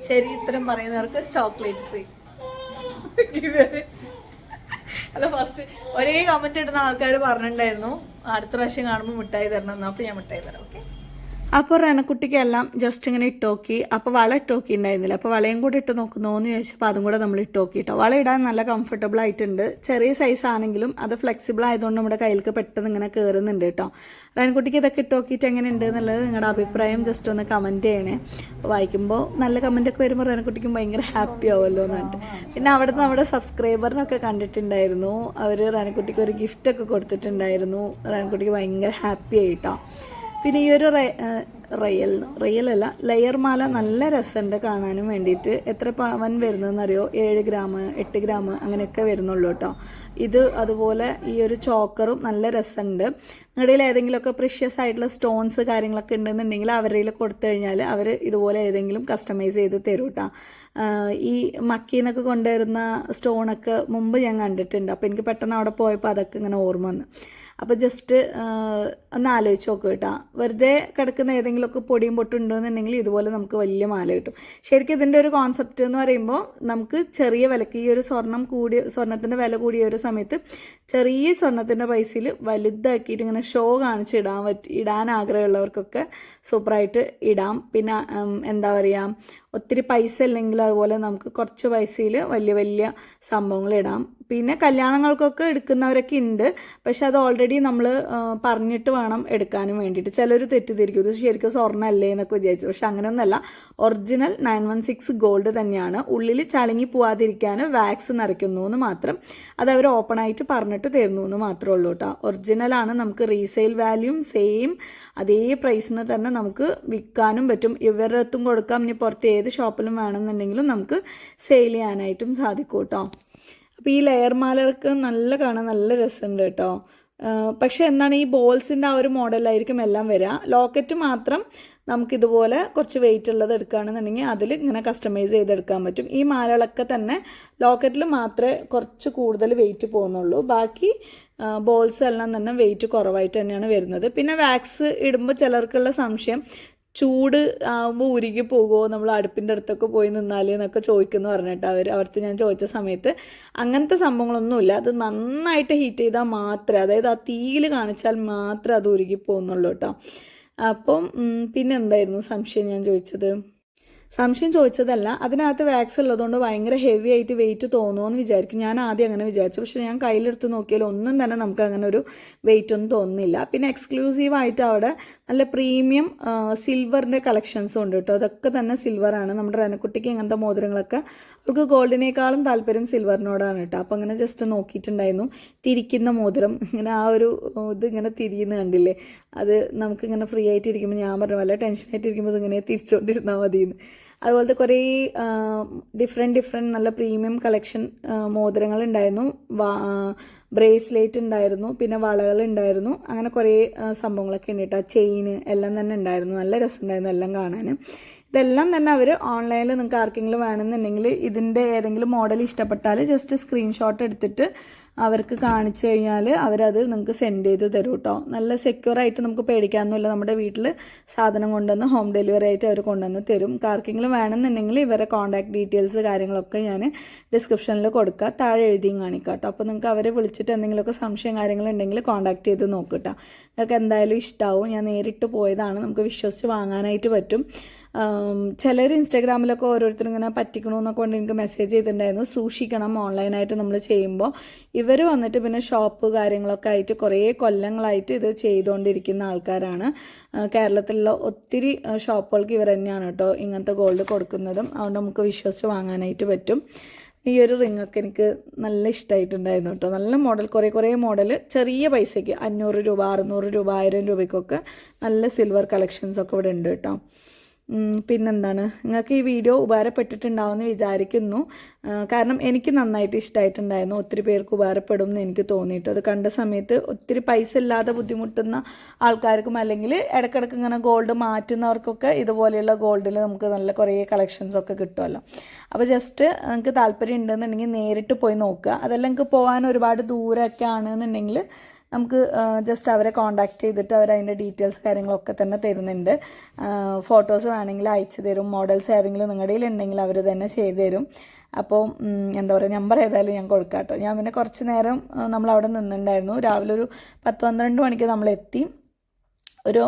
ശരി ഉത്തരം പറയുന്നവർക്ക് ഒരു ചോക്ലേറ്റ് ഫ്രീ. അല്ല, ഫസ്റ്റ് ഒരേ കമന്റ് ഇടുന്ന ആൾക്കാർ പറഞ്ഞിട്ടുണ്ടായിരുന്നു അടുത്ത പ്രാവശ്യം കാണുമ്പോൾ മിഠായി തരണം, അപ്പോൾ ഞാൻ മിഠായി തരാം. ഓക്കെ. അപ്പോൾ റനക്കുട്ടിക്കെല്ലാം ജസ്റ്റ് ഇങ്ങനെ ഇട്ടോക്കി. അപ്പോൾ വള ഇട്ടോക്കി ഉണ്ടായിരുന്നില്ല, അപ്പോൾ വളയും കൂടെ ഇട്ട് നോക്കുന്നോന്ന് ചോദിച്ചപ്പോൾ അതും കൂടെ നമ്മൾ ഇട്ടോക്കി കേട്ടോ. വള ഇടാൻ നല്ല കംഫർട്ടബിൾ ആയിട്ടുണ്ട്. ചെറിയ സൈസ് ആണെങ്കിലും അത് ഫ്ലെക്സിബിൾ ആയതുകൊണ്ട് നമ്മുടെ കയ്യിലേക്ക് പെട്ടെന്ന് ഇങ്ങനെ കയറുന്നുണ്ട് കേട്ടോ. റനക്കുട്ടിക്ക് ഇതൊക്കെ ഇട്ടോക്കിയിട്ട് എങ്ങനെ ഉണ്ട് എന്നുള്ളത് നിങ്ങളുടെ അഭിപ്രായം ജസ്റ്റ് ഒന്ന് കമൻറ്റ് ചെയ്യണേ. അപ്പോൾ വായിക്കുമ്പോൾ നല്ല കമൻറ്റൊക്കെ വരുമ്പോൾ റനക്കുട്ടിക്കും ഭയങ്കര ഹാപ്പി ആവുമല്ലോ എന്നിട്ട്. പിന്നെ അവിടുന്ന് നമ്മുടെ സബ്സ്ക്രൈബറിനൊക്കെ കണ്ടിട്ടുണ്ടായിരുന്നു, അവർ റനക്കുട്ടിക്ക് ഒരു ഗിഫ്റ്റൊക്കെ കൊടുത്തിട്ടുണ്ടായിരുന്നു. റനക്കുട്ടിക്ക് ഭയങ്കര ഹാപ്പി ആയിട്ടോ. പിന്നെ ഈ ഒരു റയലല്ല ലെയർ മാല നല്ല രസമുണ്ട് കാണാനും വേണ്ടിയിട്ട്. എത്ര പവൻ വരുന്നതെന്നറിയോ? 7 ഗ്രാം 8 ഗ്രാം അങ്ങനെയൊക്കെ വരുന്നുള്ളൂ കേട്ടോ. ഇത് അതുപോലെ ഈ ഒരു ചോക്കറും നല്ല രസമുണ്ട്. നിങ്ങളുടെ ഏതെങ്കിലുമൊക്കെ പ്രിഷ്യസ് ആയിട്ടുള്ള സ്റ്റോൺസ് കാര്യങ്ങളൊക്കെ ഉണ്ടെന്നുണ്ടെങ്കിൽ അവരുടെ കൊടുത്തു കഴിഞ്ഞാൽ അവർ ഇതുപോലെ ഏതെങ്കിലും കസ്റ്റമൈസ് ചെയ്ത് തരും കേട്ടോ. ഈ മക്കീന്നൊക്കെ കൊണ്ടുവരുന്ന സ്റ്റോണൊക്കെ മുമ്പ് ഞാൻ കണ്ടിട്ടുണ്ട്. അപ്പോൾ എനിക്ക് പെട്ടെന്ന് അവിടെ പോയപ്പോൾ അതൊക്കെ ഇങ്ങനെ ഓർമ്മ വന്നു. അപ്പോൾ ജസ്റ്റ് ഒന്ന് ആലോചിച്ച് നോക്കുക കേട്ടോ. വെറുതെ കിടക്കുന്ന ഏതെങ്കിലുമൊക്കെ പൊടിയും പൊട്ടുണ്ടെന്നുണ്ടെങ്കിൽ ഇതുപോലെ നമുക്ക് വലിയ മാല കിട്ടും. ശരിക്കും ഇതിൻ്റെ ഒരു കോൺസെപ്റ്റ് എന്ന് പറയുമ്പോൾ നമുക്ക് ചെറിയ വിലക്ക് ഈ ഒരു സ്വർണത്തിൻ്റെ വില കൂടിയ ഒരു സമയത്ത് ചെറിയ സ്വർണത്തിൻ്റെ പൈസയിൽ വലുതാക്കിയിട്ട് ഇങ്ങനെ ഷോ കാണിച്ച് ഇടാൻ ആഗ്രഹമുള്ളവർക്കൊക്കെ സൂപ്പറായിട്ട് ഇടാം. പിന്നെ എന്താ പറയുക, ഒത്തിരി പൈസ ഇല്ലെങ്കിൽ അതുപോലെ നമുക്ക് കുറച്ച് പൈസയിൽ വലിയ വലിയ സംഭവങ്ങൾ ഇടാം. പിന്നെ കല്യാണങ്ങൾക്കൊക്കെ എടുക്കുന്നവരൊക്കെ ഉണ്ട്, പക്ഷെ അത് ഓൾറെഡി നമ്മൾ പറഞ്ഞിട്ട് വേണം എടുക്കാനും വേണ്ടിയിട്ട്. ചിലർ തെറ്റിദ്ധരിക്കും ഇത് ശരിക്കും സ്വർണ്ണമല്ലേ എന്നൊക്കെ വിചാരിച്ചു. പക്ഷെ അങ്ങനെയൊന്നുമല്ല, ഒറിജിനൽ 916 ഗോൾഡ് തന്നെയാണ്. ഉള്ളിൽ ചളുങ്ങി പോവാതിരിക്കാൻ വാക്സ് നിറയ്ക്കുന്നു എന്ന് മാത്രം. അത് അവർ ഓപ്പൺ ആയിട്ട് പറഞ്ഞിട്ട് തരുന്നു എന്ന് മാത്രമേ ഉള്ളൂ കേട്ടോ. ഒറിജിനലാണ്. നമുക്ക് റീസെയിൽ വാല്യൂം സെയിം അതേ പ്രൈസിന് തന്നെ നമുക്ക് വിൽക്കാനും പറ്റും. ഇവരുടെ അടുത്തും കൊടുക്കാം. ഇനി പുറത്ത് ഏത് ഷോപ്പിലും വേണമെന്നുണ്ടെങ്കിലും നമുക്ക് സെയിൽ ചെയ്യാനായിട്ടും സാധിക്കും കേട്ടോ. അപ്പോൾ ഈ ലെയർ മാലകൾക്ക് കാണാൻ നല്ല രസമുണ്ട് കേട്ടോ. പക്ഷെ എന്താണ്, ഈ ബോൾസിൻ്റെ ആ ഒരു മോഡലായിരിക്കും എല്ലാം വരിക. ലോക്കറ്റ് മാത്രം നമുക്കിതുപോലെ കുറച്ച് വെയിറ്റ് ഉള്ളത് എടുക്കുകയാണെന്നുണ്ടെങ്കിൽ അതിൽ ഇങ്ങനെ കസ്റ്റമൈസ് ചെയ്തെടുക്കാൻ പറ്റും. ഈ മാലകളൊക്കെ തന്നെ ലോക്കറ്റിൽ മാത്രമേ കുറച്ച് കൂടുതൽ വെയിറ്റ് പോകുന്നുള്ളൂ. ബാക്കി ബോൾസ് എല്ലാം തന്നെ വെയിറ്റ് കുറവായിട്ട് തന്നെയാണ് വരുന്നത്. പിന്നെ വാക്സ് ഇടുമ്പോൾ ചിലർക്കുള്ള സംശയം, ചൂട് ആകുമ്പോൾ ഉരുകി പോകുമോ, നമ്മൾ അടുപ്പിൻ്റെ അടുത്തൊക്കെ പോയി നിന്നാൽ എന്നൊക്കെ ചോദിക്കുമെന്ന് പറഞ്ഞിട്ട് അവർക്ക് ഞാൻ ചോദിച്ച സമയത്ത് അങ്ങനത്തെ സംഭവങ്ങളൊന്നുമില്ല. അത് നന്നായിട്ട് ഹീറ്റ് ചെയ്താൽ മാത്രമേ, അതായത് ആ തീയിൽ കാണിച്ചാൽ മാത്രമേ അത് ഉരുകി പോകുന്നുള്ളൂ കേട്ടോ. അപ്പം പിന്നെ എന്തായിരുന്നു സംശയം ഞാൻ ചോദിച്ചത്? സംശയം ചോദിച്ചതല്ല, അതിനകത്ത് വാക്സ് ഉള്ളതുകൊണ്ട് ഭയങ്കര ഹെവി ആയിട്ട് വെയിറ്റ് തോന്നുമെന്ന് വിചാരിക്കും. ഞാൻ ആദ്യം അങ്ങനെ വിചാരിച്ചു. പക്ഷെ ഞാൻ കയ്യിലെടുത്ത് നോക്കിയാൽ ഒന്നും തന്നെ നമുക്ക് അങ്ങനെ ഒരു വെയിറ്റ് ഒന്നും തോന്നുന്നില്ല. പിന്നെ എക്സ്ക്ലൂസീവായിട്ട് അവിടെ നല്ല പ്രീമിയം സിൽവറിൻ്റെ കളക്ഷൻസും ഉണ്ട് കേട്ടോ. അതൊക്കെ തന്നെ സിൽവറാണ്. നമ്മുടെ റനക്കുട്ടിക്ക് ഇങ്ങനത്തെ മോതിരങ്ങളൊക്കെ അവർക്ക് ഗോൾഡിനേക്കാളും താല്പര്യം സിൽവറിനോടാണ് കേട്ടോ. അപ്പോൾ അങ്ങനെ ജസ്റ്റ് നോക്കിയിട്ടുണ്ടായിരുന്നു. തിരിക്കുന്ന മോതിരം ഇങ്ങനെ ആ ഒരു ഇതിങ്ങനെ തിരിയുന്ന കണ്ടില്ലേ, അത് നമുക്കിങ്ങനെ ഫ്രീ ആയിട്ട് ഇരിക്കുമ്പോൾ ഞാൻ പറഞ്ഞു വല്ല ടെൻഷനായിട്ട് ഇരിക്കുമ്പോൾ ഇതിങ്ങനെ തിരിച്ചുകൊണ്ടിരുന്നാൽ മതിയെന്ന്. അതുപോലത്തെ കുറേ ഡിഫറെൻറ്റ് നല്ല പ്രീമിയം കളക്ഷൻ മോതിരങ്ങൾ ഉണ്ടായിരുന്നു, ബ്രേസ്ലെറ്റ് ഉണ്ടായിരുന്നു, പിന്നെ വളകൾ ഉണ്ടായിരുന്നു. അങ്ങനെ കുറേ സംഭവങ്ങളൊക്കെ ഉണ്ട് കേട്ടോ. ചെയിന് എല്ലാം തന്നെ ഉണ്ടായിരുന്നു. നല്ല രസമുണ്ടായിരുന്നു എല്ലാം കാണാൻ. ഇതെല്ലാം തന്നെ അവർ ഓൺലൈനിൽ നിങ്ങൾക്ക് ആർക്കെങ്കിലും വേണമെന്നുണ്ടെങ്കിൽ ഇതിൻ്റെ ഏതെങ്കിലും മോഡൽ ഇഷ്ടപ്പെട്ടാൽ ജസ്റ്റ് സ്ക്രീൻഷോട്ട് എടുത്തിട്ട് അവർക്ക് കാണിച്ചു കഴിഞ്ഞാൽ അവരത് നിങ്ങൾക്ക് സെൻഡ് ചെയ്ത് തരും കേട്ടോ. നല്ല സെക്യൂർ ആയിട്ട് നമുക്ക് പേടിക്കാനൊന്നുമില്ല. നമ്മുടെ വീട്ടിൽ സാധനം കൊണ്ടുവന്ന് ഹോം ഡെലിവറി ആയിട്ട് അവർ കൊണ്ടുവന്ന് തരും. ആർക്കെങ്കിലും വേണമെന്നുണ്ടെങ്കിൽ ഇവരെ കോൺടാക്ട് ഡീറ്റെയിൽസ് കാര്യങ്ങളൊക്കെ ഞാൻ ഡിസ്ക്രിപ്ഷനിൽ കൊടുക്കുക, താഴെ എഴുതിയും കാണിക്കാം കേട്ടോ. അപ്പോൾ നിങ്ങൾക്ക് അവരെ വിളിച്ചിട്ട് എന്തെങ്കിലുമൊക്കെ സംശയം കാര്യങ്ങളുണ്ടെങ്കിൽ കോൺടാക്ട് ചെയ്ത് നോക്കിട്ടോ. നിങ്ങൾക്ക് എന്തായാലും ഇഷ്ടമാവും. ഞാൻ നേരിട്ട് പോയതാണ്, നമുക്ക് വിശ്വസിച്ച് വാങ്ങാനായിട്ട് പറ്റും. ചിലർ ഇൻസ്റ്റാഗ്രാമിലൊക്കെ ഓരോരുത്തരും ഇങ്ങനെ പറ്റിക്കണമെന്നൊക്കെ കൊണ്ട് എനിക്ക് മെസ്സേജ് ചെയ്തിട്ടുണ്ടായിരുന്നു. സൂക്ഷിക്കണം ഓൺലൈനായിട്ട് നമ്മൾ ചെയ്യുമ്പോൾ. ഇവർ വന്നിട്ട് പിന്നെ ഷോപ്പ് കാര്യങ്ങളൊക്കെ ആയിട്ട് കുറേ കൊല്ലങ്ങളായിട്ട് ഇത് ചെയ്തുകൊണ്ടിരിക്കുന്ന ആൾക്കാരാണ്. കേരളത്തിലുള്ള ഒത്തിരി ഷോപ്പുകൾക്ക് ഇവർ തന്നെയാണ് കേട്ടോ ഇങ്ങനത്തെ ഗോൾഡ് കൊടുക്കുന്നതും. അതുകൊണ്ട് നമുക്ക് വിശ്വസിച്ച് വാങ്ങാനായിട്ട് പറ്റും. ഈ ഒരു റിങ്ങൊക്കെ എനിക്ക് നല്ല ഇഷ്ടമായിട്ടുണ്ടായിരുന്നു കേട്ടോ. നല്ല മോഡൽ, കുറേ മോഡൽ ചെറിയ പൈസയ്ക്ക് 500 രൂപ 600 രൂപ 1000 രൂപയ്ക്കൊക്കെ നല്ല സിൽവർ കളക്ഷൻസൊക്കെ ഇവിടെ ഉണ്ട് കേട്ടോ. പിന്നെന്താണ്, നിങ്ങൾക്ക് ഈ വീഡിയോ ഉപകാരപ്പെട്ടിട്ടുണ്ടാവുമെന്ന് വിചാരിക്കുന്നു. കാരണം എനിക്ക് നന്നായിട്ട് ഇഷ്ടമായിട്ടുണ്ടായിരുന്നു. ഒത്തിരി പേർക്ക് ഉപകാരപ്പെടും എന്ന് എനിക്ക് തോന്നിയിട്ടു. അത് കണ്ട സമയത്ത് ഒത്തിരി പൈസ ഇല്ലാതെ ബുദ്ധിമുട്ടുന്ന ആൾക്കാർക്കും അല്ലെങ്കിൽ ഇടയ്ക്കിടയ്ക്ക് ഇങ്ങനെ ഗോൾഡ് മാറ്റുന്നവർക്കൊക്കെ ഇതുപോലെയുള്ള ഗോൾഡിൽ നമുക്ക് നല്ല കുറേ കളക്ഷൻസൊക്കെ കിട്ടുമല്ലോ. അപ്പോൾ ജസ്റ്റ് നിങ്ങൾക്ക് താല്പര്യം ഉണ്ടെന്നുണ്ടെങ്കിൽ നേരിട്ട് പോയി നോക്കുക. അതെല്ലാം നിങ്ങൾക്ക് പോകാൻ ഒരുപാട് ദൂരമൊക്കെ ആണെന്നുണ്ടെങ്കിൽ നമുക്ക് ജസ്റ്റ് അവരെ കോൺടാക്ട് ചെയ്തിട്ട് അവരതിൻ്റെ ഡീറ്റെയിൽസ് കാര്യങ്ങളൊക്കെ തന്നെ തരുന്നുണ്ട്. ഫോട്ടോസ് വേണമെങ്കിൽ അയച്ചു തരും. മോഡൽസ് ഏതെങ്കിലും നിങ്ങളുടെ കയ്യിൽ ഉണ്ടെങ്കിൽ അവർ തന്നെ ചെയ്തു തരും. അപ്പോൾ എന്താ പറയുക, നമ്പർ ഏതായാലും ഞാൻ കൊടുക്കാം കേട്ടോ. ഞാൻ പിന്നെ കുറച്ച് നേരം നമ്മളവിടെ നിന്നിട്ടുണ്ടായിരുന്നു. രാവിലെ ഒരു 10-12 മണിക്ക് നമ്മളെത്തി. ഒരു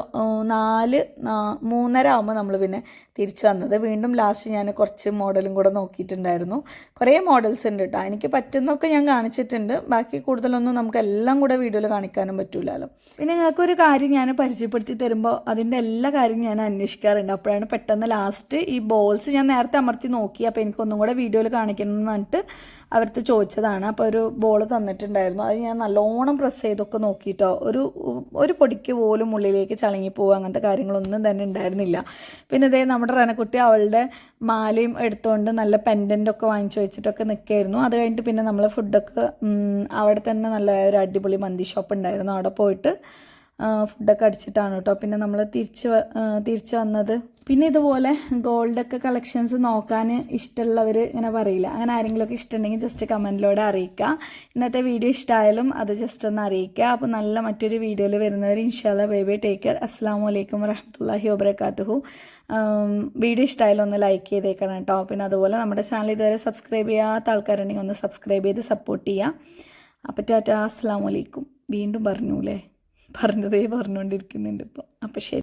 4-3:30 ആകുമ്പോൾ നമ്മൾ പിന്നെ തിരിച്ചു വന്നത്. വീണ്ടും ലാസ്റ്റ് ഞാൻ കുറച്ച് മോഡലും കൂടെ നോക്കിയിട്ടുണ്ടായിരുന്നു. കുറേ മോഡൽസ് ഉണ്ട് കേട്ടോ. എനിക്ക് പറ്റുന്നൊക്കെ ഞാൻ കാണിച്ചിട്ടുണ്ട്. ബാക്കി കൂടുതലൊന്നും നമുക്ക് എല്ലാം കൂടെ വീഡിയോയിൽ കാണിക്കാനും പറ്റില്ലല്ലോ. പിന്നെ നിങ്ങൾക്കൊരു കാര്യം ഞാൻ പരിചയപ്പെടുത്തി തരുമ്പോൾ അതിൻ്റെ എല്ലാ കാര്യം ഞാൻ അന്വേഷിക്കാറുണ്ട്. അപ്പോഴാണ് പെട്ടെന്ന് ലാസ്റ്റ് ഈ ബോൾസ് ഞാൻ നേരത്തെ അമർത്തി നോക്കി. അപ്പോൾ എനിക്കൊന്നും കൂടെ വീഡിയോയിൽ കാണിക്കണം എന്ന് പറഞ്ഞിട്ട് അവർക്ക് ചോദിച്ചതാണ്. അപ്പോൾ ഒരു ബോൾ തന്നിട്ടുണ്ടായിരുന്നു. അത് ഞാൻ നല്ലോണം പ്രസ് ചെയ്തൊക്കെ നോക്കിയിട്ടോ. ഒരു പൊടിക്ക് പോലും ഉള്ളിലേക്ക് ചളങ്ങി പോവുക അങ്ങനത്തെ കാര്യങ്ങളൊന്നും തന്നെ ഉണ്ടായിരുന്നില്ല. പിന്നെ ഇതേ നമ്മുടെ റനക്കുട്ടി അവളുടെ മാലയും എടുത്തുകൊണ്ട് നല്ല പെൻഡൻ്റൊക്കെ വാങ്ങിച്ചു വെച്ചിട്ടൊക്കെ നിൽക്കുകയായിരുന്നു. അത് കഴിഞ്ഞിട്ട് പിന്നെ നമ്മൾ ഫുഡൊക്കെ അവിടെ തന്നെ നല്ല ഒരു അടിപൊളി മന്തി ഷോപ്പ് ഉണ്ടായിരുന്നു. അവിടെ പോയിട്ട് ഫുഡൊക്കെ അടിച്ചിട്ടാണ് കേട്ടോ പിന്നെ നമ്മൾ തിരിച്ച് വന്നത്. പിന്നെ ഇതുപോലെ ഗോൾഡൊക്കെ കളക്ഷൻസ് നോക്കാൻ ഇഷ്ടമുള്ളവർ ഇങ്ങനെ പറയില്ല, അങ്ങനെ ആരെങ്കിലുമൊക്കെ ഇഷ്ടമുണ്ടെങ്കിൽ ജസ്റ്റ് കമൻറ്റിലൂടെ അറിയിക്കുക. ഇന്നത്തെ വീഡിയോ ഇഷ്ടമായാലും അത് ജസ്റ്റ് ഒന്ന് അറിയിക്കുക. അപ്പോൾ നല്ല മറ്റൊരു വീഡിയോയിൽ വരുന്നവർ ഇൻഷാല്ലാ ബൈ ബൈ, ടേക്ക് കെയർ. അസ്സലാമു അലൈക്കും വറഹ്മത്തുള്ളാഹി വബറകാതുഹു. വീഡിയോ ഇഷ്ടമായാലും ഒന്ന് ലൈക്ക് ചെയ്തേക്കണം കേട്ടോ. പിന്നെ അതുപോലെ നമ്മുടെ ചാനൽ ഇതുവരെ സബ്സ്ക്രൈബ് ചെയ്യാത്ത ആൾക്കാരുണ്ടെങ്കിൽ ഒന്ന് സബ്സ്ക്രൈബ് ചെയ്ത് സപ്പോർട്ട് ചെയ്യുക. അപ്പോൾ ടാറ്റാ, അസ്സലാമു അലൈക്കും. വീണ്ടും പറഞ്ഞൂലേ, പറഞ്ഞതേ പറഞ്ഞുകൊണ്ടിരിക്കുന്നുണ്ട് ഇപ്പോൾ. അപ്പോൾ ശരി.